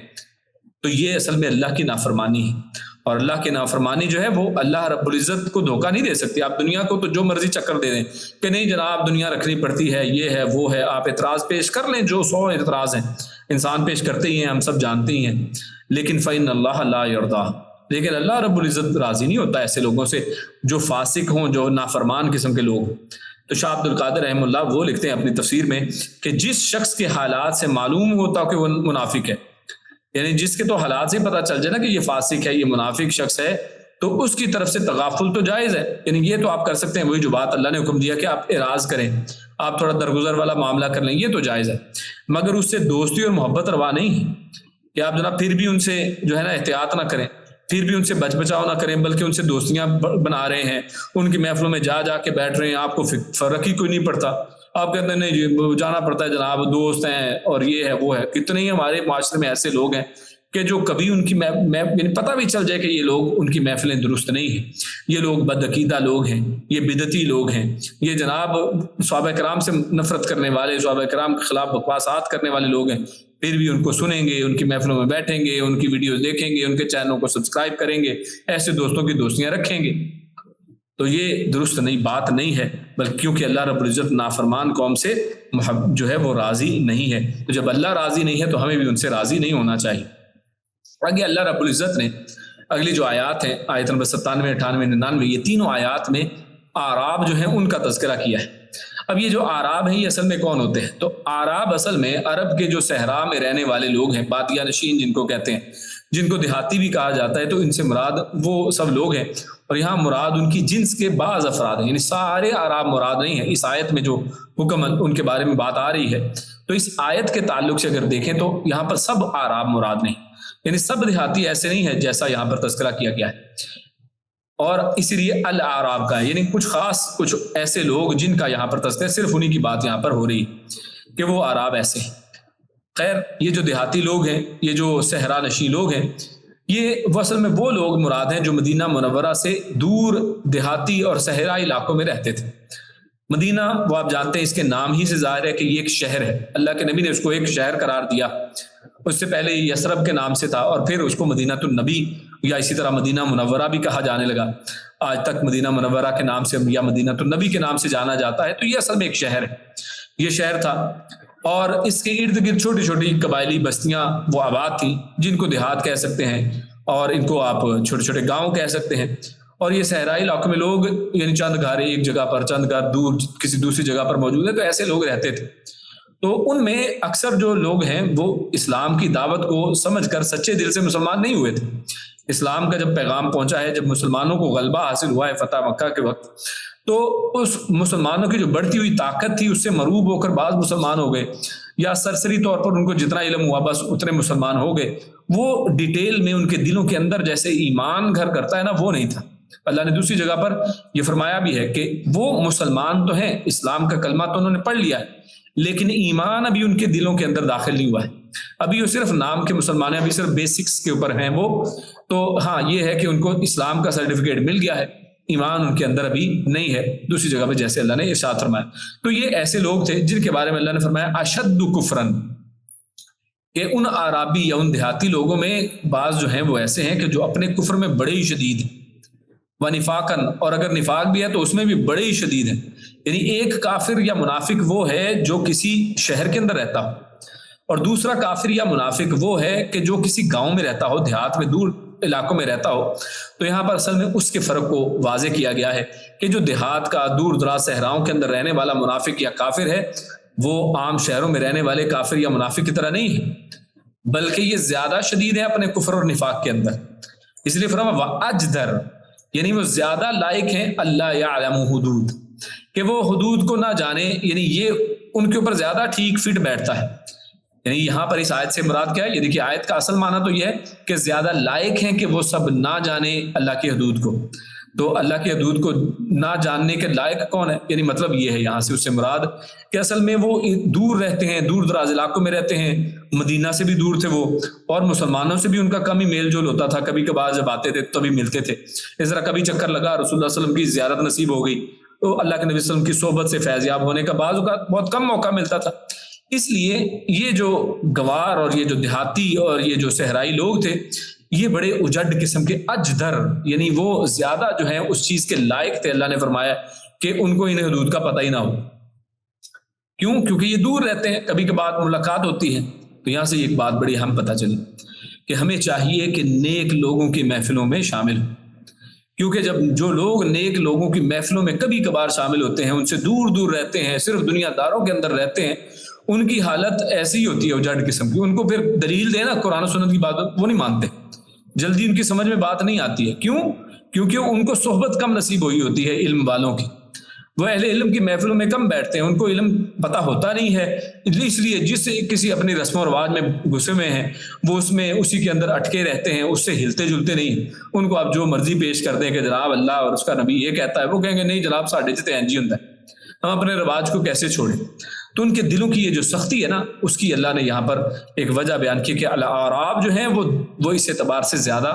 Speaker 2: تو یہ اصل میں اللہ کی نافرمانی ہے. اور اللہ کی نافرمانی جو ہے وہ اللہ رب العزت کو دھوکہ نہیں دے سکتی. آپ دنیا کو تو جو مرضی چکر دے دیں کہ نہیں جناب دنیا رکھنی پڑتی ہے، یہ ہے وہ ہے، آپ اعتراض پیش کر لیں، جو 100 اعتراض ہیں انسان پیش کرتے ہی ہیں، ہم سب جانتے ہی ہیں. لیکن فإن اللہ لا یرضی، لیکن اللہ رب العزت راضی نہیں ہوتا ایسے لوگوں سے جو فاسق ہوں، جو نافرمان قسم کے لوگ. تو شاہ عبد القادر رحمہ اللہ وہ لکھتے ہیں اپنی تفسیر میں کہ جس شخص کے حالات سے معلوم ہوتا کہ وہ منافق ہے، یعنی جس کے تو حالات سے پتہ چل جائے نا کہ یہ فاسق ہے، یہ منافق شخص ہے، تو اس کی طرف سے تغافل تو جائز ہے. یعنی یہ تو آپ کر سکتے ہیں، وہی جو بات اللہ نے حکم دیا کہ آپ اعراض کریں، آپ تھوڑا درگزر والا معاملہ کر لیں، یہ تو جائز ہے. مگر اس سے دوستی اور محبت روا نہیں ہے کہ آپ جناب پھر بھی ان سے جو ہے نا احتیاط نہ کریں، پھر بھی ان سے بچ بچاؤ نہ کریں، بلکہ ان سے دوستیاں بنا رہے ہیں، ان کی محفلوں میں جا کے بیٹھ رہے ہیں، آپ کو فرق ہی کوئی نہیں پڑتا. آپ کہتے ہیں نہیں جانا پڑتا ہے جناب، دوست ہیں اور یہ ہے وہ ہے. کتنے ہی ہمارے معاشرے میں ایسے لوگ ہیں کہ جو کبھی ان کی پتہ بھی چل جائے کہ یہ لوگ ان کی محفلیں درست نہیں ہیں، یہ لوگ بدعقیدہ لوگ ہیں، یہ بدعتی لوگ ہیں، یہ جناب صحابہ کرام سے نفرت کرنے والے، صحابہ کرام کے خلاف بکواسات کرنے والے لوگ ہیں، پھر بھی ان کو سنیں گے، ان کی محفلوں میں بیٹھیں گے، ان کی ویڈیوز دیکھیں گے، ان کے چینلوں کو سبسکرائب کریں گے، ایسے دوستوں کی دوستیاں رکھیں گے. تو یہ درست نہیں بات نہیں ہے، بلکہ کیونکہ اللہ رب العزت نافرمان قوم سے جو ہے وہ راضی نہیں ہے. تو جب اللہ راضی نہیں ہے تو ہمیں بھی ان سے راضی نہیں ہونا چاہیے. آگے اللہ رب العزت نے اگلی جو آیات ہیں، آیت نمبر 97، 98، 99، یہ تینوں آیات میں اعراب جو ہیں ان کا تذکرہ کیا ہے. اب یہ جو اعراب ہیں یہ اصل میں کون ہوتے ہیں؟ تو اعراب اصل میں عرب کے جو صحرا میں رہنے والے لوگ ہیں، بادیہ نشین جن کو کہتے ہیں، جن کو دیہاتی بھی کہا جاتا ہے. تو ان سے مراد وہ سب لوگ ہیں، اور یہاں مراد ان کی جنس کے بعض افراد ہیں، یعنی سارے اعراب مراد نہیں ہیں. اس آیت میں جو حکم ان کے بارے میں بات آ رہی ہے، تو اس آیت کے تعلق سے اگر دیکھیں تو یہاں پر سب اعراب مراد نہیں، یعنی سب دیہاتی ایسے نہیں ہے جیسا یہاں پر تذکرہ کیا گیا ہے. اور اسی لیے الاعراب کا ہے، یعنی کچھ خاص کچھ ایسے لوگ جن کا یہاں پر تذکرہ، صرف انہی کی بات یہاں پر ہو رہی ہے کہ وہ اعراب ایسے ہیں. خیر یہ جو دیہاتی لوگ ہیں، یہ جو صحرا نشین لوگ ہیں، یہ اصل میں وہ لوگ مراد ہیں جو مدینہ منورہ سے دور دیہاتی اور صحرائی علاقوں میں رہتے تھے. مدینہ وہ آپ جانتے ہیں، اس کے نام ہی سے ظاہر ہے کہ یہ ایک شہر ہے. اللہ کے نبی نے اس کو ایک شہر قرار دیا. اس سے پہلے یثرب کے نام سے تھا، اور پھر اس کو مدینہ النبی یا اسی طرح مدینہ منورہ بھی کہا جانے لگا. آج تک مدینہ منورہ کے نام سے یا مدینہ النبی کے نام سے جانا جاتا ہے. تو یہ اصل میں ایک شہر ہے، یہ شہر تھا، اور اس کے ارد گرد چھوٹی چھوٹی قبائلی بستیاں وہ آباد تھیں، جن کو دیہات کہہ سکتے ہیں، اور ان کو آپ چھوٹے چھوٹے گاؤں کہہ سکتے ہیں. اور یہ صحرائی علاقوں میں لوگ، یعنی چند گھر ایک جگہ پر، چند گھر دور کسی دوسری جگہ پر موجود ہے، تو ایسے لوگ رہتے تھے. تو ان میں اکثر جو لوگ ہیں وہ اسلام کی دعوت کو سمجھ کر سچے دل سے مسلمان نہیں ہوئے تھے. اسلام کا جب پیغام پہنچا ہے، جب مسلمانوں کو غلبہ حاصل ہوا ہے فتح مکہ کے وقت، تو اس مسلمانوں کی جو بڑھتی ہوئی طاقت تھی اس سے مروب ہو کر بعض مسلمان ہو گئے، یا سرسری طور پر ان کو جتنا علم ہوا بس اتنے مسلمان ہو گئے. وہ ڈیٹیل میں ان کے دلوں کے اندر جیسے ایمان گھر کرتا ہے نا، وہ نہیں تھا. اللہ نے دوسری جگہ پر یہ فرمایا بھی ہے کہ وہ مسلمان تو ہیں، اسلام کا کلمہ تو انہوں نے پڑھ لیا ہے، لیکن ایمان ابھی ان کے دلوں کے اندر داخل نہیں ہوا ہے. ابھی وہ صرف نام کے مسلمان ہیں، ابھی صرف بیسکس کے اوپر ہیں وہ. تو ہاں یہ ہے کہ ان کو اسلام کا سرٹیفکیٹ مل گیا ہے، ایمان ان کے اندر ابھی نہیں ہے. دوسری جگہ پہ جیسے اللہ نے ارشاد فرمایا. تو یہ ایسے لوگ تھے جن کے بارے میں اللہ نے فرمایا اشد کفرن، کہ ان اعرابی یا ان دیہاتی لوگوں میں بعض جو ہیں وہ ایسے ہیں کہ جو اپنے کفر میں بڑے ہی شدید ہیں، ونفاقن، اور اگر نفاق بھی ہے تو اس میں بھی بڑے ہی شدید ہیں. یعنی ایک کافر یا منافق وہ ہے جو کسی شہر کے اندر رہتا ہو، اور دوسرا کافر یا منافق وہ ہے کہ جو کسی گاؤں میں رہتا ہو، دیہات میں دور علاقوں میں رہتا ہو، تو یہاں پر اصل میں اس کے فرق کو واضح کیا گیا ہے کہ جو دیہات کا دور دراز صحراؤں کے اندر رہنے والا منافق یا کافر ہے وہ عام شہروں میں رہنے والے کافر یا منافق کی طرح نہیں ہے، بلکہ یہ زیادہ شدید ہے اپنے کفر اور نفاق کے اندر. اس لیے فرمایا وَأَجْدَرُ، یعنی وہ زیادہ لائق ہیں اللہ یعلم حدود، کہ وہ حدود کو نہ جانے، یعنی یہ ان کے اوپر زیادہ ٹھیک فٹ بیٹھتا ہے. یعنی یہاں پر اس آیت سے مراد کیا ہے؟ یہ دیکھیے آیت کا اصل معنی تو یہ ہے کہ زیادہ لائق ہیں کہ وہ سب نہ جانے اللہ کی حدود کو. تو اللہ کی حدود کو نہ جاننے کے لائق کون ہے؟ یعنی مطلب یہ ہے یہاں سے اس سے مراد کہ اصل میں وہ دور رہتے ہیں، دور دراز علاقوں میں رہتے ہیں، مدینہ سے بھی دور تھے وہ، اور مسلمانوں سے بھی ان کا کم ہی میل جول ہوتا تھا، کبھی کبھار جب آتے تھے تبھی ملتے تھے. اس طرح کبھی چکر لگا، رسول اللہ صلی اللہ علیہ وسلم کی زیارت نصیب ہو گئی تو اللہ کے نبی صلی اللہ علیہ وسلم کی صحبت سے فیض یاب ہونے کا بعض اوقات بہت کم موقع ملتا تھا. اس لیے یہ جو گوار اور یہ جو دیہاتی اور یہ جو صحرائی لوگ تھے یہ بڑے اجڑ قسم کے اجدر، یعنی وہ زیادہ جو ہیں اس چیز کے لائق تھے. اللہ نے فرمایا کہ ان کو انہیں حدود کا پتہ ہی نہ ہو. کیوں؟ کیونکہ یہ دور رہتے ہیں، کبھی کبھار ملاقات ہوتی ہے. تو یہاں سے ایک بات بڑی اہم پتہ چلی کہ ہمیں چاہیے کہ نیک لوگوں کی محفلوں میں شامل ہوں، کیونکہ جب جو لوگ نیک لوگوں کی محفلوں میں کبھی کبھار شامل ہوتے ہیں، ان سے دور دور رہتے ہیں، صرف دنیا داروں کے اندر رہتے ہیں، ان کی حالت ایسی ہی ہوتی ہے اجڑ قسم کی. ان کو پھر دلیل دے نا قرآن و سنت کی بات وہ نہیں مانتے، جلدی ان کی سمجھ میں بات نہیں آتی ہے. کیوں؟ کیونکہ ان کو صحبت کم نصیب ہوئی ہوتی ہے علم والوں کی. وہ اہل علم کی محفلوں میں کم بیٹھتے ہیں، ان کو علم پتہ ہوتا نہیں ہے. اس لیے جس کسی اپنی رسم و رواج میں گھسے ہوئے ہیں وہ اس میں اسی کے اندر اٹکے رہتے ہیں، اس سے ہلتے جلتے نہیں. ان کو آپ جو مرضی پیش کر دیں کہ جناب اللہ اور اس کا نبی یہ کہتا ہے، وہ کہیں گے نہیں جناب ساڈے جتے انجی ہوتا ہے، ہم اپنے رواج کو کیسے چھوڑیں. تو ان کے دلوں کی یہ جو سختی ہے نا، اس کی اللہ نے یہاں پر ایک وجہ بیان کی کہ الاعراب جو ہیں وہ اس اعتبار سے زیادہ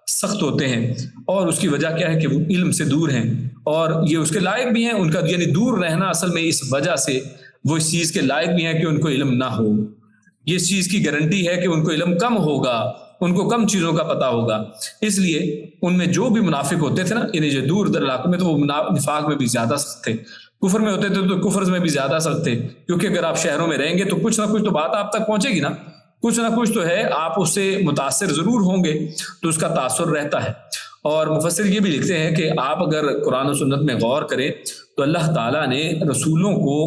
Speaker 2: سخت ہوتے ہیں. اور اس کی وجہ کیا ہے کہ وہ علم سے دور ہیں اور یہ اس کے لائق بھی ہیں. ان کا یعنی دور رہنا اصل میں اس وجہ سے وہ اس چیز کے لائق بھی ہیں کہ ان کو علم نہ ہو. یہ اس چیز کی گارنٹی ہے کہ ان کو علم کم ہوگا، ان کو کم چیزوں کا پتہ ہوگا. اس لیے ان میں جو بھی منافق ہوتے تھے نا، یعنی جو دور در علاقوں میں، تو وہ نفاق میں بھی زیادہ سخت تھے. کفر میں ہوتے تھے تو کفر میں بھی زیادہ سخت تھے، کیونکہ اگر آپ شہروں میں رہیں گے تو کچھ نہ کچھ تو بات آپ تک پہنچے گی نا، کچھ نہ کچھ تو ہے، آپ اس سے متاثر ضرور ہوں گے، تو اس کا تاثر رہتا ہے. اور مفسر یہ بھی لکھتے ہیں کہ آپ اگر قرآن و سنت میں غور کریں تو اللہ تعالیٰ نے رسولوں کو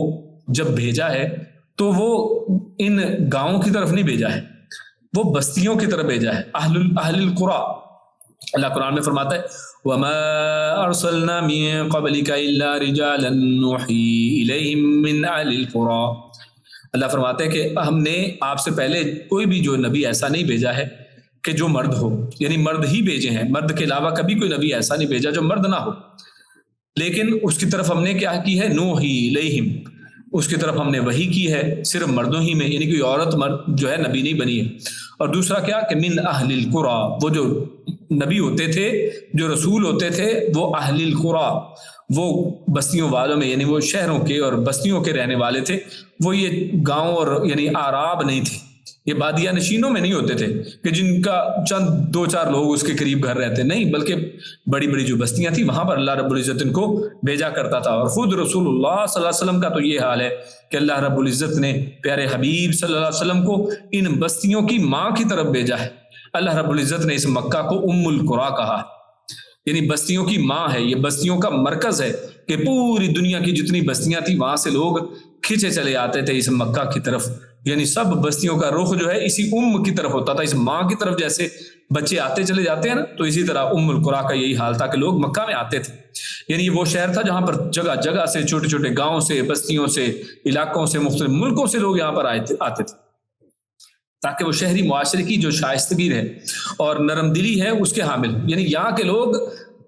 Speaker 2: جب بھیجا ہے تو وہ ان گاؤں کی طرف نہیں بھیجا ہے، وہ بستیوں کی طرف بھیجا ہے. اہل القرى. اللہ قرآن میں فرماتا ہے وَمَا أَرْسَلْنَا مِن قَبْلِكَ إِلَّا رِجَالًا نُوحِي إِلَيْهِم مِّنْ أَهْلِ الْقُرَىٰ. اللہ فرماتے ہیں کہ ہم نے آپ سے پہلے کوئی بھی جو نبی ایسا نہیں بھیجا ہے کہ جو مرد ہو، یعنی مرد ہی بھیجے ہیں، مرد کے علاوہ کبھی کوئی نبی ایسا نہیں بھیجا جو مرد نہ ہو. لیکن اس کی طرف ہم نے کیا کی ہے؟ نوحی الیہم، اس کی طرف ہم نے وحی کی ہے صرف مردوں ہی میں، یعنی کوئی عورت مرد جو ہے نبی نہیں بنی ہے. اور دوسرا کیا کہ من اہل القرى، وہ جو نبی ہوتے تھے، جو رسول ہوتے تھے، وہ اہل القرى، وہ بستیوں والوں میں، یعنی وہ شہروں کے اور بستیوں کے رہنے والے تھے. وہ یہ گاؤں اور یعنی اعراب نہیں تھے، یہ بادیہ نشینوں میں نہیں ہوتے تھے کہ جن کا چند دو چار لوگ اس کے قریب گھر رہتے، نہیں، بلکہ بڑی بڑی جو بستیاں تھیں وہاں پر اللہ رب العزت ان کو بھیجا کرتا تھا. اور خود رسول اللہ صلی اللہ علیہ وسلم کا تو یہ حال ہے کہ اللہ رب العزت نے پیارے حبیب صلی اللہ علیہ وسلم کو ان بستیوں کی ماں کی طرف بھیجا ہے. اللہ رب العزت نے اس مکہ کو ام القرى کہا، یعنی بستیوں کی ماں ہے، یہ بستیوں کا مرکز ہے کہ پوری دنیا کی جتنی بستیاں تھیں وہاں سے لوگ کھینچے چلے آتے تھے اس مکہ کی طرف. یعنی سب بستیوں کا رخ جو ہے اسی ام کی طرف ہوتا تھا، اس ماں کی طرف. جیسے بچے آتے چلے جاتے ہیں نا، تو اسی طرح ام القرى کا یہی حال تھا کہ لوگ مکہ میں آتے تھے. یعنی وہ شہر تھا جہاں پر جگہ جگہ سے، چھوٹے چھوٹے گاؤں سے، بستیوں سے، علاقوں سے، مختلف ملکوں سے لوگ یہاں پر آتے تھے، تاکہ وہ شہری معاشرے کی جو شائستگی ہے اور نرم دلی ہے اس کے حامل. یعنی یہاں کے لوگ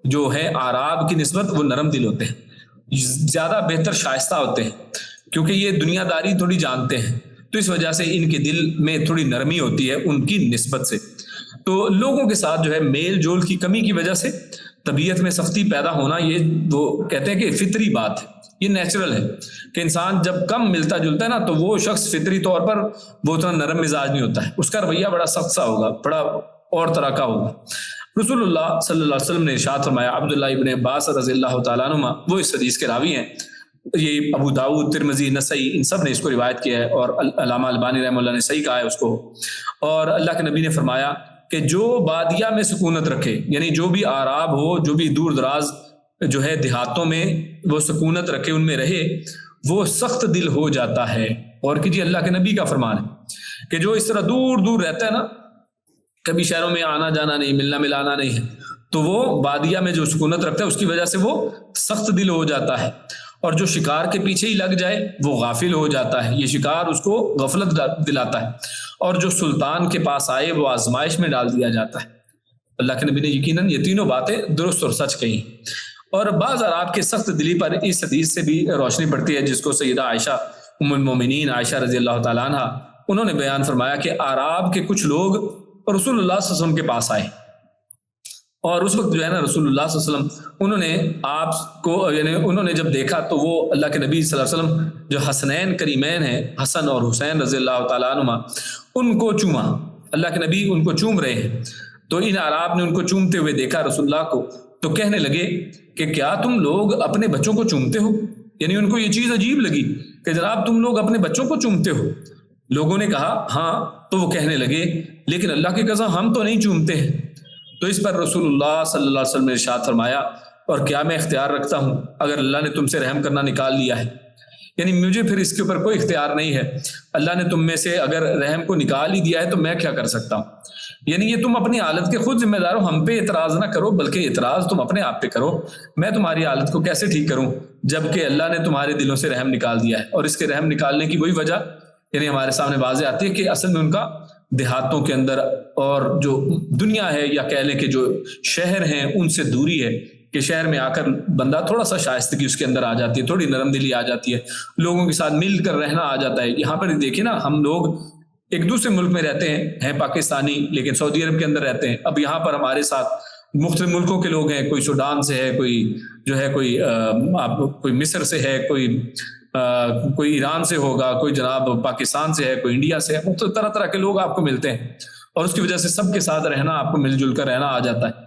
Speaker 2: جو ہے اعراب کی نسبت وہ نرم دل ہوتے ہیں، زیادہ بہتر شائستہ ہوتے ہیں، کیونکہ یہ دنیا داری تھوڑی جانتے ہیں، تو اس وجہ سے ان کے دل میں تھوڑی نرمی ہوتی ہے ان کی نسبت سے. تو لوگوں کے ساتھ جو ہے میل جول کی کمی کی وجہ سے طبیعت میں سختی پیدا ہونا، یہ وہ کہتے ہیں کہ فطری بات ہے، یہ نیچرل ہے کہ انسان جب کم ملتا جلتا ہے نا تو وہ شخص فطری طور پر وہ اتنا نرم مزاج نہیں ہوتا ہے، اس کا رویہ بڑا سخت سا ہوگا، بڑا اور طرح کا ہوگا. رسول اللہ صلی اللہ علیہ وسلم نے ارشاد فرمایا، عبداللہ ابن عباس رضی اللہ تعالیٰ عنہما وہ اس حدیث کے راوی ہیں، یہ ابو داؤد، ترمذی، نسائی ان سب نے اس کو روایت کیا ہے، اور علامہ البانی رحمہ اللہ نے صحیح کہا ہے اس کو. اور اللہ کے نبی نے فرمایا کہ جو بادیہ میں سکونت رکھے، یعنی جو بھی آراب ہو، جو بھی دور دراز جو ہے دیہاتوں میں وہ سکونت رکھے، ان میں رہے، وہ سخت دل ہو جاتا ہے۔ اور کہ جی اللہ کے نبی کا فرمان ہے کہ جو اس طرح دور دور رہتا ہے نا، کبھی شہروں میں آنا جانا نہیں، ملنا ملانا نہیں ہے، تو وہ بادیہ میں جو سکونت رکھتا ہے اس کی وجہ سے وہ سخت دل ہو جاتا ہے۔ اور جو شکار کے پیچھے ہی لگ جائے وہ غافل ہو جاتا ہے، یہ شکار اس کو غفلت دلاتا ہے۔ اور جو سلطان کے پاس آئے وہ آزمائش میں ڈال دیا جاتا ہے۔ اللہ کے نبی نے یقیناً یہ تینوں باتیں درست اور سچ کہی۔ اور بعض عراب کے سخت دلی پر اس حدیث سے بھی روشنی پڑتی ہے، جس کو سیدہ عائشہ ام المومنین عائشہ رضی اللہ تعالیٰ عنہ انہوں نے بیان فرمایا کہ عراب کے کچھ لوگ رسول اللہ صلی اللہ علیہ وسلم کے پاس آئے، اور اس وقت جو ہے نا رسول اللہ صلی اللہ علیہ وسلم انہوں نے آپ کو یعنی انہوں نے جب دیکھا تو وہ اللہ کے نبی صلی اللہ علیہ وسلم جو حسنین کریمین ہیں، حسن اور حسین رضی اللہ تعالیٰ عنہما، ان کو چوما۔ اللہ کے نبی ان کو چوم رہے ہیں، تو ان عراب نے ان کو چومتے ہوئے دیکھا رسول اللہ کو، تو کہنے لگے کہ کیا تم لوگ اپنے بچوں کو چومتے ہو؟ یعنی ان کو یہ چیز عجیب لگی کہ جناب تم لوگ اپنے بچوں کو چومتے ہو۔ لوگوں نے کہا ہاں، تو وہ کہنے لگے لیکن اللہ کی قسم ہم تو نہیں چومتے ہیں۔ تو اس پر رسول اللہ صلی اللہ علیہ وسلم نے ارشاد فرمایا، اور کیا میں اختیار رکھتا ہوں اگر اللہ نے تم سے رحم کرنا نکال لیا ہے؟ یعنی مجھے پھر اس کے اوپر کوئی اختیار نہیں ہے۔ اللہ نے تم میں سے اگر رحم کو نکال ہی دیا ہے تو میں کیا کر سکتا ہوں؟ یعنی یہ تم اپنی حالت کے خود ذمہ دار ہو، ہم پہ اعتراض نہ کرو، بلکہ اعتراض تم اپنے آپ پہ کرو۔ میں تمہاری حالت کو کیسے ٹھیک کروں جبکہ اللہ نے تمہارے دلوں سے رحم نکال دیا ہے؟ اور اس کے رحم نکالنے کی وہی وجہ یعنی ہمارے سامنے واضح آتی ہے کہ اصل میں ان کا دیہاتوں کے اندر اور جو دنیا ہے یا کہہ لیں کہ جو شہر ہیں ان سے دوری ہے، کہ شہر میں آ کر بندہ تھوڑا سا شائستگی اس کے اندر آ جاتی ہے، تھوڑی نرم دلی آ جاتی ہے، لوگوں کے ساتھ مل کر رہنا آ جاتا ہے۔ یہاں پر دیکھیں نا، ہم لوگ ایک دوسرے ملک میں رہتے ہیں پاکستانی، لیکن سعودی عرب کے اندر رہتے ہیں۔ اب یہاں پر ہمارے ساتھ مختلف ملکوں کے لوگ ہیں، کوئی سوڈان سے ہے، کوئی جو ہے کوئی مصر سے ہے، کوئی ایران سے ہوگا، کوئی جناب پاکستان سے ہے، کوئی انڈیا سے ہے، مختلف طرح طرح کے لوگ آپ کو ملتے ہیں، اور اس کی وجہ سے سب کے ساتھ رہنا، آپ کو مل جل کر رہنا آ جاتا ہے۔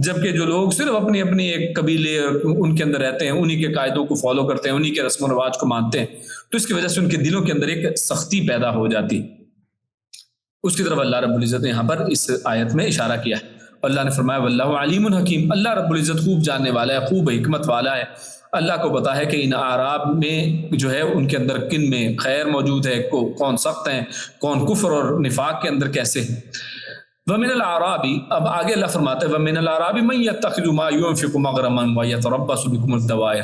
Speaker 2: جبکہ جو لوگ صرف اپنی اپنی ایک قبیلے ان کے اندر رہتے ہیں، انہی کے قاعدوں کو فالو کرتے ہیں، انہی کے رسم و رواج کو مانتے ہیں، تو اس کی وجہ سے ان کے دلوں کے اندر ایک سختی پیدا ہو جاتی۔ اس کی طرف اللہ رب العزت نے یہاں پر اس آیت میں اشارہ کیا ہے۔ اللہ نے فرمایا واللہ علیم حکیم، اللہ رب العزت خوب جاننے والا ہے، خوب حکمت والا ہے۔ اللہ کو پتا ہے کہ ان اعراب میں جو ہے ان کے اندر کن میں خیر موجود ہے، کون سخت ہیں، کون کفر اور نفاق کے اندر کیسے ہیں۔ وَمِنَ الْأَعْرَابِ، اب آگے اللہ فرماتے ہیں وَمِنَ الْأَعْرَابِ مَن يَتَّخِذُ مَا يُنْفِقُ مَغْرَمًا وَيَتَرَبَّصُ بِكُمُ الدَّوَائِرَ۔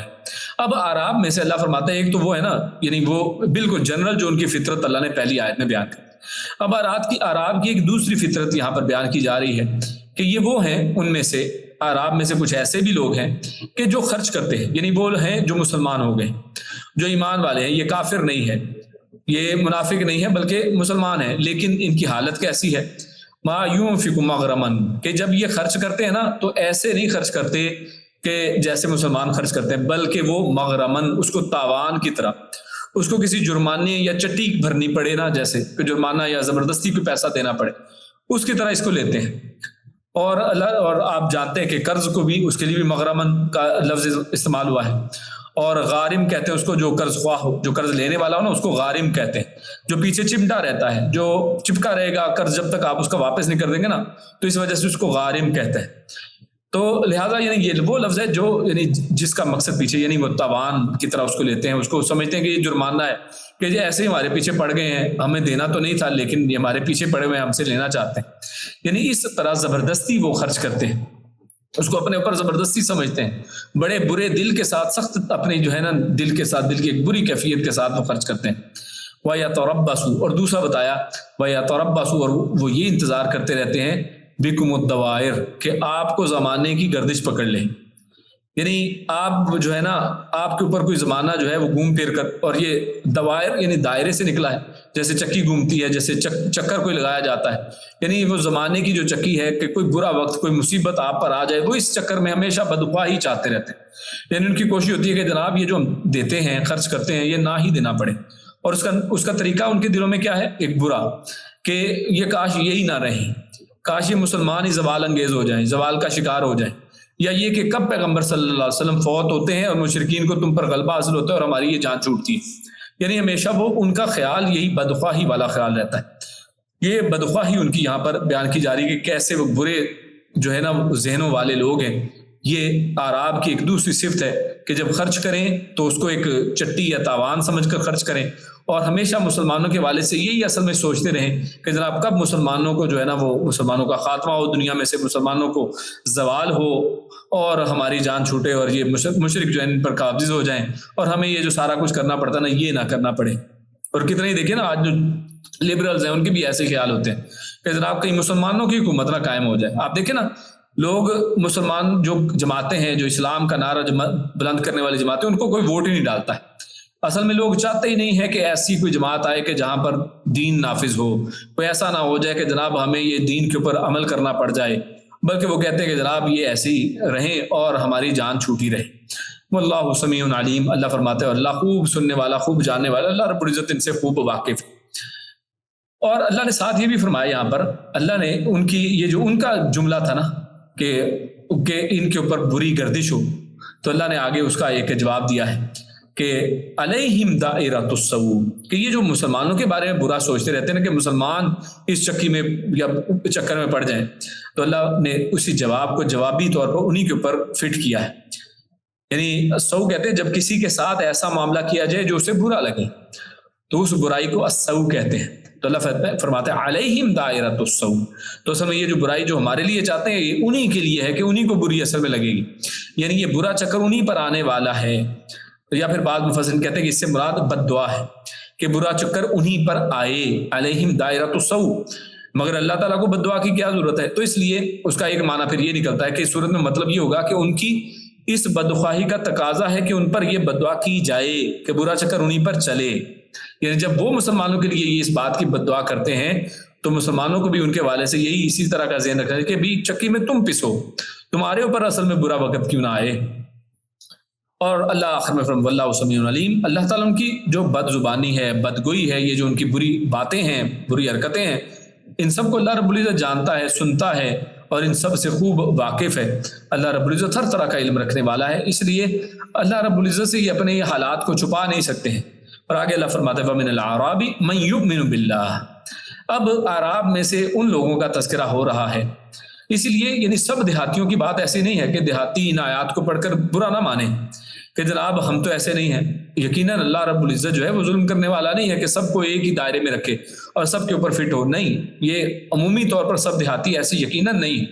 Speaker 2: اب اعراب میں سے اللہ فرماتے ہیں ایک تو وہ ہے نا، یعنی وہ بالکل جنرل جو ان کی فطرت اللہ نے پہلی آیت میں بیان کی۔ اب اعراب کی ایک دوسری فطرت یہاں پر بیان کی جا رہی ہے کہ یہ وہ ہیں، ان میں سے اعراب میں سے کچھ ایسے بھی لوگ ہیں کہ جو خرچ کرتے ہیں، یعنی وہ ہیں جو مسلمان ہو گئے، جو ایمان والے ہیں، یہ کافر نہیں ہے، یہ منافق نہیں ہے، بلکہ مسلمان ہیں، لیکن ان کی حالت کیسی ہے؟ ما ينفق مغرما، کہ جب یہ خرچ کرتے ہیں نا تو ایسے نہیں خرچ کرتے کہ جیسے مسلمان خرچ کرتے ہیں، بلکہ وہ مغرمن، اس کو تاوان کی طرح، اس کو کسی جرمانے یا چٹی بھرنی پڑے نا، جیسے کہ جرمانہ یا زبردستی کو پیسہ دینا پڑے، اس کی طرح اس کو لیتے ہیں۔ اور آپ جانتے ہیں کہ قرض کو بھی، اس کے لیے بھی مغرمن کا لفظ استعمال ہوا ہے، اور غارم کہتے ہیں اس کو، جو قرض خواہ ہو، جو قرض لینے والا ہو نا، اس کو غارم کہتے ہیں، جو پیچھے چمٹا رہتا ہے، جو چپکا رہے گا قرض جب تک آپ اس کا واپس نہیں کر دیں گے نا، تو اس وجہ سے اس کو غارم کہتے ہیں۔ تو لہٰذا یعنی یہ وہ لفظ ہے جو یعنی جس کا مقصد پیچھے یعنی وہ تاوان کی طرح اس کو لیتے ہیں، اس کو سمجھتے ہیں کہ یہ جرمانہ ہے، کہ یہ ایسے ہی ہمارے پیچھے پڑ گئے ہیں، ہمیں دینا تو نہیں تھا لیکن یہ ہمارے پیچھے پڑے ہوئے ہیں، ہم سے لینا چاہتے ہیں، یعنی اس طرح زبردستی وہ خرچ کرتے ہیں، اس کو اپنے اوپر زبردستی سمجھتے ہیں، بڑے برے دل کے ساتھ، سخت اپنی جو ہے نا دل کے ساتھ، دل کی ایک بری کیفیت کے ساتھ وہ خرچ کرتے ہیں۔ وَيَتَرَبَّصُ، اور دوسرا بتایا وَيَتَرَبَّصُ، اور وہ یہ انتظار کرتے رہتے ہیں بِكُمُ الدَّوَائِرَ، کہ آپ کو زمانے کی گردش پکڑ لے، یعنی آپ جو ہے نا، آپ کے اوپر کوئی زمانہ جو ہے وہ گھوم پھر کر، اور یہ دوائر یعنی دائرے سے نکلا ہے، جیسے چکی گھومتی ہے، جیسے چکر کوئی لگایا جاتا ہے، یعنی وہ زمانے کی جو چکی ہے کہ کوئی برا وقت، کوئی مصیبت آپ پر آ جائے، وہ اس چکر میں ہمیشہ بدخواہ ہی چاہتے رہتے ہیں، یعنی ان کی کوشش ہوتی ہے کہ جناب یہ جو ہم دیتے ہیں، خرچ کرتے ہیں، یہ نہ ہی دینا پڑے، اور اس کا طریقہ ان کے دلوں میں کیا ہے؟ ایک برا، کہ یہ کاش یہی نہ رہیں، کاش یہ مسلمان ہی زوال انگیز ہو جائیں، زوال کا شکار ہو جائیں، یا یہ کہ کب پیغمبر صلی اللہ علیہ وسلم فوت ہوتے ہیں اور مشرکین کو تم پر غلبہ حاصل ہوتا ہے اور ہماری یہ جان چھوٹتی ہے، یعنی ہمیشہ وہ ان کا خیال یہی بدخواہی والا خیال رہتا ہے۔ یہ بدخواہی ان کی یہاں پر بیان کی جا رہی ہے کہ کیسے وہ برے جو ہے نا ذہنوں والے لوگ ہیں. یہ اعراب کی ایک دوسری صفت ہے کہ جب خرچ کریں تو اس کو ایک چٹی یا تاوان سمجھ کر خرچ کریں, اور ہمیشہ مسلمانوں کے والے سے یہی اصل میں سوچتے رہیں کہ جناب کب مسلمانوں کو جو ہے نا وہ مسلمانوں کا خاتمہ ہو, دنیا میں سے مسلمانوں کو زوال ہو اور ہماری جان چھوٹے اور یہ مشرک جو ہے ان پر قابض ہو جائیں اور ہمیں یہ جو سارا کچھ کرنا پڑتا نا یہ نہ کرنا پڑے. اور کتنے ہی دیکھیں نا آج جو لبرلز ہیں ان کے بھی ایسے خیال ہوتے ہیں کہ جناب کہیں مسلمانوں کی حکومت نہ قائم ہو جائے. آپ دیکھیں نا لوگ مسلمان جو جماعتیں ہیں جو اسلام کا نعرہ بلند کرنے والی جماعتیں ان کو کوئی ووٹ ہی نہیں ڈالتا ہے. اصل میں لوگ چاہتے ہی نہیں ہے کہ ایسی کوئی جماعت آئے کہ جہاں پر دین نافذ ہو, کوئی ایسا نہ ہو جائے کہ جناب ہمیں یہ دین کے اوپر عمل کرنا پڑ جائے, بلکہ وہ کہتے ہیں کہ جناب یہ ایسی رہیں اور ہماری جان چھوٹی رہے. واللہ سمیع علیم, اللہ فرماتے ہیں اللہ خوب سننے والا خوب جاننے والا, اللہ رب العزت ان سے خوب واقف. اور اللہ نے ساتھ یہ بھی فرمایا یہاں پر, اللہ نے ان کی یہ جو ان کا جملہ تھا نا کہ ان کے اوپر بری گردش ہو, تو اللہ نے آگے اس کا ایک جواب دیا ہے کہ علیہم دائرۃ السوء, کہ یہ جو مسلمانوں کے بارے میں برا سوچتے رہتے ہیں کہ مسلمان اس چکی میں یا چکر میں پڑ جائیں, تو اللہ نے اسی جواب کو جوابی طور پر انہی کے اوپر فٹ کیا ہے. یعنی سو کہتے ہیں جب کسی کے ساتھ ایسا معاملہ کیا جائے جو اسے برا لگے تو اس برائی کو السوء کہتے ہیں. تو اللہ فرماتے ہیں علیہم دائرۃ السوء, تو اصل میں یہ جو برائی جو ہمارے لیے چاہتے ہیں یہ انہی کے لیے ہے کہ انہی کو بری اثر میں لگے گی, یعنی یہ برا چکر انہی پر آنے والا ہے. یا پھر بعض مفسرین کہتے ہیں کہ اس سے مراد بد دعا ہے کہ برا چکر انہی پر آئے, علیہم دائرۃ السوء, مگر اللہ تعالیٰ کو بد دعا کی کیا ضرورت ہے. تو اس لیے اس کا ایک معنی پھر یہ نکلتا ہے کہ اس صورت میں مطلب یہ ہوگا کہ ان کی اس بدخواہی کا تقاضا ہے کہ ان پر یہ بد دعا کی جائے کہ برا چکر انہی پر چلے. یعنی جب وہ مسلمانوں کے لیے اس بات کی بد دعا کرتے ہیں تو مسلمانوں کو بھی ان کے والے سے یہی اسی طرح کا ذہن رکھنا ہے کہ بھی چکی میں تم پسو, تمہارے اوپر اصل میں برا وقت کیوں نہ آئے. اور اللہ آخر میں فرماتا واللہ سمیع علیم, اللہ تعالیٰ ان کی جو بد زبانی ہے, بدگوئی ہے, یہ جو ان کی بری باتیں ہیں, بری حرکتیں ہیں, ان سب کو اللہ رب العزت جانتا ہے, سنتا ہے اور ان سب سے خوب واقف ہے. اللہ رب العزت ہر طرح کا علم رکھنے والا ہے, اس لیے اللہ رب العزت سے یہ اپنے یہ حالات کو چھپا نہیں سکتے ہیں. اور آگے اللہ فرماتے ہیں وَمِنَ الْأَعْرَابِ مَن يُؤْمِنُ بِاللَّهِ, اب اعراب میں سے ان لوگوں کا تذکرہ ہو رہا ہے. اس لیے یعنی سب دیہاتیوں کی بات ایسی نہیں ہے کہ دیہاتی ان آیات کو پڑھ کر برا نہ مانیں کہ جناب ہم تو ایسے نہیں ہیں. یقیناً اللہ رب العزت جو ہے وہ ظلم کرنے والا نہیں ہے کہ سب کو ایک ہی دائرے میں رکھے اور سب کے اوپر فٹ ہو, نہیں, یہ عمومی طور پر سب دیہاتی ایسے یقیناً نہیں.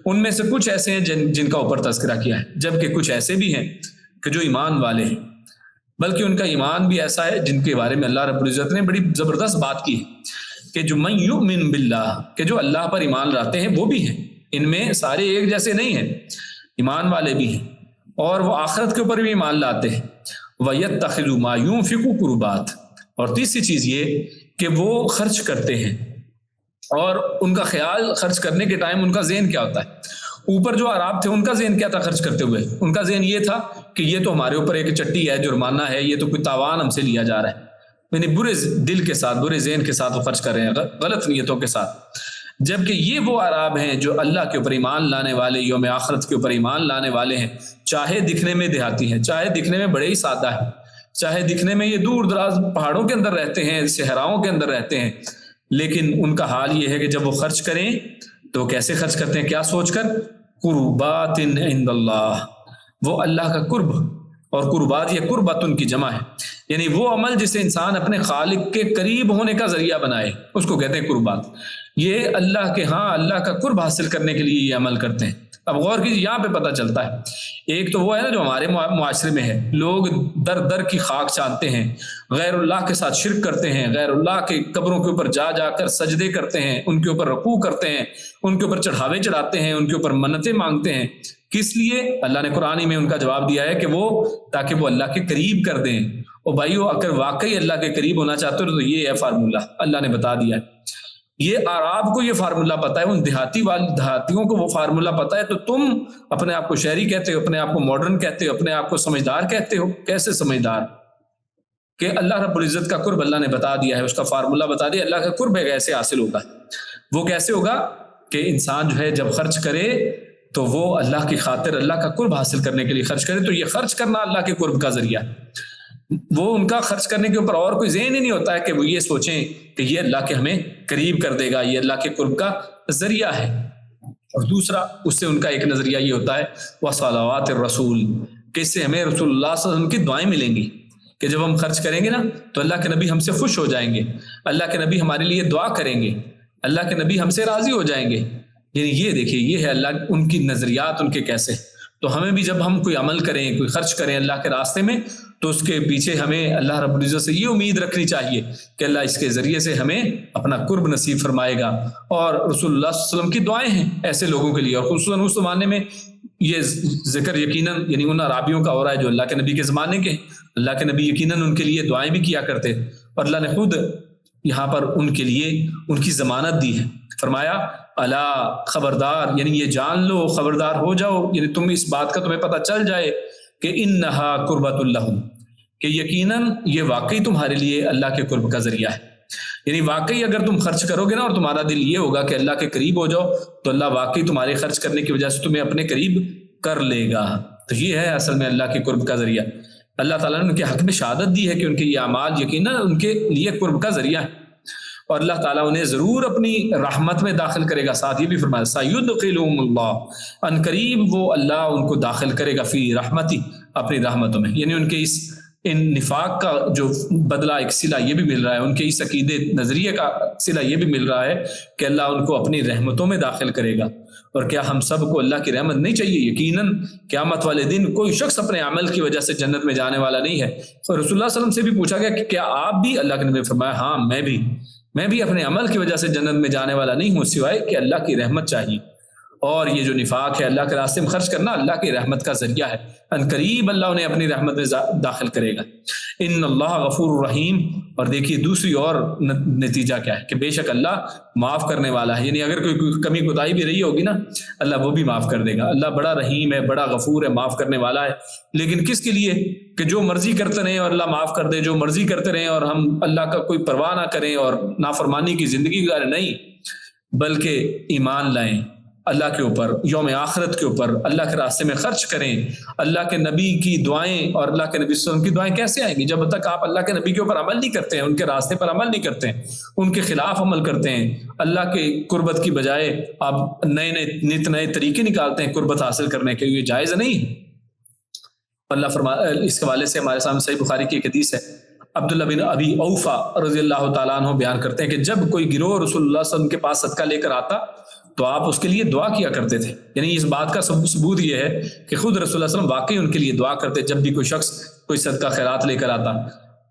Speaker 2: ان میں سے کچھ ایسے ہیں جن کا اوپر تذکرہ کیا ہے, جبکہ کچھ ایسے بھی ہیں کہ جو ایمان والے ہیں, بلکہ ان کا ایمان بھی ایسا ہے جن کے بارے میں اللہ رب العزت نے بڑی زبردست بات کی ہے کہ جو من یؤمن باللہ, کہ جو اللہ پر ایمان لاتے ہیں وہ بھی ہیں. ان میں سارے ایک جیسے نہیں ہیں, ایمان والے بھی ہیں اور وہ آخرت کے اوپر بھی ایمان لاتے ہیں. وَيَتَّخِذُ مَا يُنْفِقُ قُرُبَاتٍ, اور تیسری چیز یہ کہ وہ خرچ کرتے ہیں اور ان کا خیال خرچ کرنے کے ٹائم ان کا ذہن کیا ہوتا ہے. اوپر جو عراب تھے ان کا ذہن کیا تھا خرچ کرتے ہوئے, ان کا ذہن یہ تھا کہ یہ تو ہمارے اوپر ایک چٹی ہے, جرمانہ ہے, یہ تو کوئی تاوان ہم سے لیا جا رہا ہے. یعنی برے دل کے ساتھ, برے ذہن کے ساتھ وہ خرچ کر رہے ہیں, غلط نیتوں کے ساتھ. جبکہ یہ وہ عراب ہیں جو اللہ کے اوپر ایمان لانے والے, یوم آخرت کے اوپر ایمان لانے والے ہیں, چاہے دکھنے میں دیہاتی ہیں, چاہے دکھنے میں بڑے ہی سادہ ہیں, چاہے دکھنے میں یہ دور دراز پہاڑوں کے اندر رہتے ہیں, صحراؤں کے اندر رہتے ہیں, لیکن ان کا حال یہ ہے کہ جب وہ خرچ کریں تو کیسے خرچ کرتے ہیں, کیا سوچ کر, قربات عند اللہ, وہ اللہ کا قرب, اور قربات یہ قربتن کی جمع ہے, یعنی وہ عمل جسے انسان اپنے خالق کے قریب ہونے کا ذریعہ بنائے اس کو کہتے ہیں قربات. یہ اللہ کے ہاں اللہ کا قرب حاصل کرنے کے لیے یہ عمل کرتے ہیں. اب غور کیجیے, یہاں پہ پتہ چلتا ہے ایک تو وہ ہے نا جو ہمارے معاشرے میں ہے, لوگ در در کی خاک چاندتے ہیں, غیر اللہ کے ساتھ شرک کرتے ہیں, غیر اللہ کے قبروں کے اوپر جا جا کر سجدے کرتے ہیں, ان کے اوپر رکوع کرتے ہیں, ان کے اوپر چڑھاوے چڑھاتے ہیں, ان کے اوپر منتیں مانگتے ہیں. کس لیے؟ اللہ نے قرآن میں ان کا جواب دیا ہے کہ وہ تاکہ وہ اللہ کے قریب کر دیں. اور بھائیو اگر واقعی اللہ کے قریب ہونا چاہتے ہو تو یہ ہے فارمولہ, اللہ نے بتا دیا ہے. یہ اعراب کو یہ فارمولہ پتا ہے, ان دیہاتیوں کو وہ فارمولہ پتا ہے, تو تم اپنے آپ کو شہری کہتے ہو, اپنے آپ کو ماڈرن کہتے ہو, اپنے آپ کو سمجھدار کہتے ہو. کیسے سمجھدار؟ کہ اللہ رب العزت کا قرب اللہ نے بتا دیا ہے, اس کا فارمولہ بتا دیا. اللہ کا قرب ہے کیسے حاصل ہوگا, وہ کیسے ہوگا کہ انسان جو ہے جب خرچ کرے تو وہ اللہ کی خاطر اللہ کا قرب حاصل کرنے کے لیے خرچ کرے, تو یہ خرچ کرنا اللہ کے قرب کا ذریعہ ہے. وہ ان کا خرچ کرنے کے اوپر اور کوئی ذہن ہی نہیں ہوتا ہے کہ وہ یہ سوچیں کہ یہ اللہ کے ہمیں قریب کر دے گا، یہ اللہ کے قرب کا ذریعہ ہے۔ اور دوسرا اس سے ان کا ایک نظریہ یہ ہوتا ہے وصلوات الرسول، کہ اس سے ہمیں رسول اللہ صلی اللہ علیہ وسلم کی دعائیں ملیں گی، کہ جب ہم خرچ کریں گے نا تو اللہ کے نبی ہم سے خوش ہو جائیں گے، اللہ کے نبی ہمارے لیے دعا کریں گے، اللہ کے نبی ہم سے راضی ہو جائیں گے۔ یعنی یہ دیکھیے، یہ ہے اللہ ان کی نظریات ان کے کیسے۔ تو ہمیں بھی جب ہم کوئی عمل کریں، کوئی خرچ کریں اللہ کے راستے میں، تو اس کے پیچھے ہمیں اللہ رب العزت سے یہ امید رکھنی چاہیے کہ اللہ اس کے ذریعے سے ہمیں اپنا قرب نصیب فرمائے گا۔ اور رسول اللہ صلی اللہ علیہ وسلم کی دعائیں ہیں ایسے لوگوں کے لیے، اور خصوصاً اس زمانے میں یہ ذکر یقیناً یعنی ان عرابیوں کا ہو رہا ہے جو اللہ کے نبی کے زمانے کے، اللہ کے نبی یقیناً ان کے لیے دعائیں بھی کیا کرتے، اور اللہ نے خود یہاں پر ان کے لیے ان کی ضمانت دی ہے، فرمایا الا خبردار، یعنی یہ جان لو، خبردار ہو جاؤ، یعنی تم اس بات کا تمہیں پتہ چل جائے کہ انہا قربۃ لہم، کہ یقیناً یہ واقعی تمہارے لیے اللہ کے قرب کا ذریعہ ہے۔ یعنی واقعی اگر تم خرچ کرو گے نا اور تمہارا دل یہ ہوگا کہ اللہ کے قریب ہو جاؤ، تو اللہ واقعی تمہارے خرچ کرنے کی وجہ سے تمہیں اپنے قریب کر لے گا۔ تو یہ ہے اصل میں اللہ کے قرب کا ذریعہ۔ اللہ تعالیٰ نے ان کے حق میں شہادت دی ہے کہ ان کے یہ اعمال یقیناً ان کے لیے قرب کا ذریعہ ہے، اور اللہ تعالیٰ انہیں ضرور اپنی رحمت میں داخل کرے گا۔ ساتھ یہ بھی فرمایا سیدخلہم اللہ، ان قریب وہ اللہ ان کو داخل کرے گا فی رحمتی، اپنی رحمتوں میں۔ یعنی ان کے ان نفاق کا جو بدلہ ایک صلہ یہ بھی مل رہا ہے، ان کے اس عقیدے نظریے کا صلہ یہ بھی مل رہا ہے کہ اللہ ان کو اپنی رحمتوں میں داخل کرے گا۔ اور کیا ہم سب کو اللہ کی رحمت نہیں چاہیے؟ یقیناً قیامت والے دن کوئی شخص اپنے عمل کی وجہ سے جنت میں جانے والا نہیں ہے۔ اور رسول اللہ صلی اللہ علیہ وسلم سے بھی پوچھا گیا کہ کیا آپ بھی؟ اللہ کے نبی نے فرمایا ہاں میں بھی اپنے عمل کی وجہ سے جنت میں جانے والا نہیں ہوں، سوائے کہ اللہ کی رحمت چاہیے۔ اور یہ جو نفاق ہے، اللہ کے راستے میں خرچ کرنا اللہ کی رحمت کا ذریعہ ہے، ان قریب اللہ انہیں اپنی رحمت میں داخل کرے گا۔ ان اللہ غفور الرحیم، اور دیکھیے دوسری اور نتیجہ کیا ہے کہ بے شک اللہ معاف کرنے والا ہے، یعنی اگر کوئی کمی کوتاہی بھی رہی ہوگی نا اللہ وہ بھی معاف کر دے گا۔ اللہ بڑا رحیم ہے، بڑا غفور ہے، معاف کرنے والا ہے۔ لیکن کس کے لیے؟ کہ جو مرضی کرتے رہیں اور اللہ معاف کر دے، جو مرضی کرتے رہیں اور ہم اللہ کا کوئی پرواہ نہ کریں اور نافرمانی کی زندگی گزاریں، نہیں، بلکہ ایمان لائیں اللہ کے اوپر، یوم آخرت کے اوپر، اللہ کے راستے میں خرچ کریں۔ اللہ کے نبی کی دعائیں اور اللہ کے نبی صلی اللہ علیہ وسلم کی دعائیں کیسے آئیں گی؟ جب تک آپ اللہ کے نبی کے اوپر عمل نہیں کرتے ہیں، ان کے راستے پر عمل نہیں کرتے ہیں، ان کے خلاف عمل کرتے ہیں، اللہ کے قربت کی بجائے آپ نئے طریقے نکالتے ہیں قربت حاصل کرنے کے، یہ جائز نہیں ہے۔ اللہ اس حوالے سے ہمارے سامنے صحیح بخاری کی ایک حدیث ہے، عبداللہ بن ابی اوفا رضی اللہ تعالیٰ عنہ بیان کرتے ہیں کہ جب کوئی گروہ رسول اللہ صلی اللہ علیہ وسلم کے پاس صدقہ لے کر آتا تو آپ اس کے لیے دعا کیا کرتے تھے۔ یعنی اس بات کا ثبوت یہ ہے کہ خود رسول اللہ صلی اللہ علیہ وسلم واقعی ان کے لیے دعا کرتے جب بھی کوئی شخص کوئی صدقہ خیرات لے کر آتا۔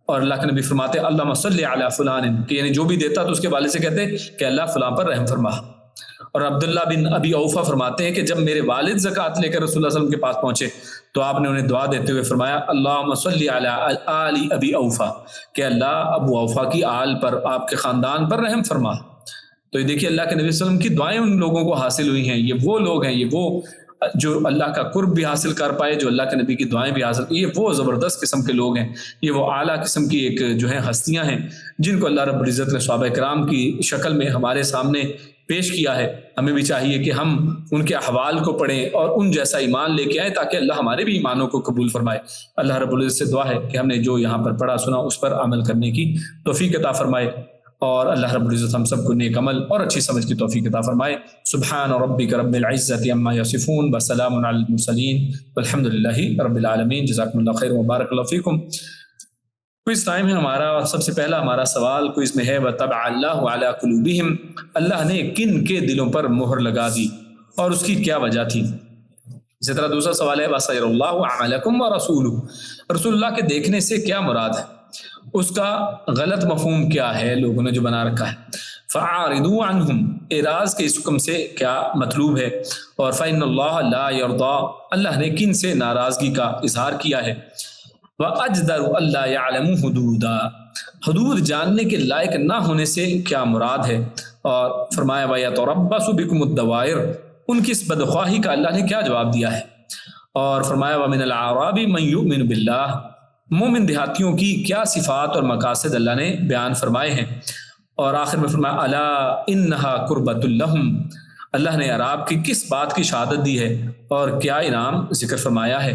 Speaker 2: اور اللہ کے نبی فرماتے اللہم صلی علی فلان، کہ یعنی جو بھی دیتا تو اس کے والد سے کہتے کہ اللہ فلاں پر رحم فرما۔ اور عبداللہ بن ابی اوفا فرماتے ہیں کہ جب میرے والد زکوٰۃ لے کر رسول اللہ صلی اللہ علیہ وسلم کے پاس پہنچے تو آپ نے انہیں دعا دیتے ہوئے فرمایا اللہم صلی علی آل ابی اوفا، کہ اللہ ابو اوفا کی آل پر، آپ کے خاندان پر رحم فرما۔ تو یہ دیکھیے اللہ کے نبی صلی اللہ علیہ وسلم کی دعائیں ان لوگوں کو حاصل ہوئی ہیں۔ یہ وہ لوگ ہیں، یہ وہ جو اللہ کا قرب بھی حاصل کر پائے، جو اللہ کے نبی کی دعائیں بھی حاصل، یہ وہ زبردست قسم کے لوگ ہیں، یہ وہ اعلیٰ قسم کی ایک جو ہے ہستیاں ہیں جن کو اللہ رب العزت نے صحابہ کرام کی شکل میں ہمارے سامنے پیش کیا ہے۔ ہمیں بھی چاہیے کہ ہم ان کے احوال کو پڑھیں اور ان جیسا ایمان لے کے آئیں تاکہ اللہ ہمارے بھی ایمانوں کو قبول فرمائے۔ اللہ رب العزت سے دعا ہے کہ ہم نے جو یہاں پر پڑھا سنا اس پر عمل کرنے کی توفیق عطا فرمائے، اور اللہ رب العزت ہم سب کو نیک عمل اور اچھی سمجھ کی توفیق عطا فرمائے۔ سبحان ربک رب العزت عما یصفون وسلام علی المرسلین والحمد للہ رب العالمین۔ جزاکم اللہ خیر وبارک اللہ فیکم۔ کوئز ٹائم ہے ہمارا، اور سب سے پہلا ہمارا سوال کوئز میں ہے وَطَبَعَ اللَّهُ عَلَىٰ قُلُوبِهِمْ، اللہ نے کن کے دلوں پر مہر لگا دی اور اس کی کیا وجہ تھی؟ اسی طرح دوسرا سوال ہے وَسَيَرَ اللَّهُ عَمَلَكُمْ وَرَسُولُهُ، رسول اللہ کے دیکھنے سے کیا مراد ہے، اس کا غلط مفہوم کیا ہے لوگوں نے جو بنا رکھا ہے۔ فَعَارِضُوا عَنْهُمْ، اعراض کے اس حکم سے کیا مطلوب ہے، اور فَإِنَّ اللَّهَ لَا يَرْضَىٰ، اللہ نے کن سے ناراضگی کا اظہار کیا ہے۔ وَأَجْدَرُ أَلَّا يَعْلَمُ حُدُودًا، حدود جاننے کے لائق نہ ہونے سے کیا مراد ہے، اور فرمایا وَيَتَرَبَّصُ بِكُمُ الدَّوَائِرُ، ان کی اس بدخواہی کا اللہ نے کیا جواب دیا ہے، اور فرمایا وَمِنَ الْأَعْرَابِ مَن يُؤْمِنُ بِاللَّهِ، مومن دیہاتیوں کی کیا صفات اور مقاصد اللہ نے بیان فرمائے ہیں، اور آخر میں فرمایا الا انها قربۃ لهم، اللہ نے عراب کی کس بات کی شہادت دی ہے اور کیا انعام ذکر فرمایا ہے۔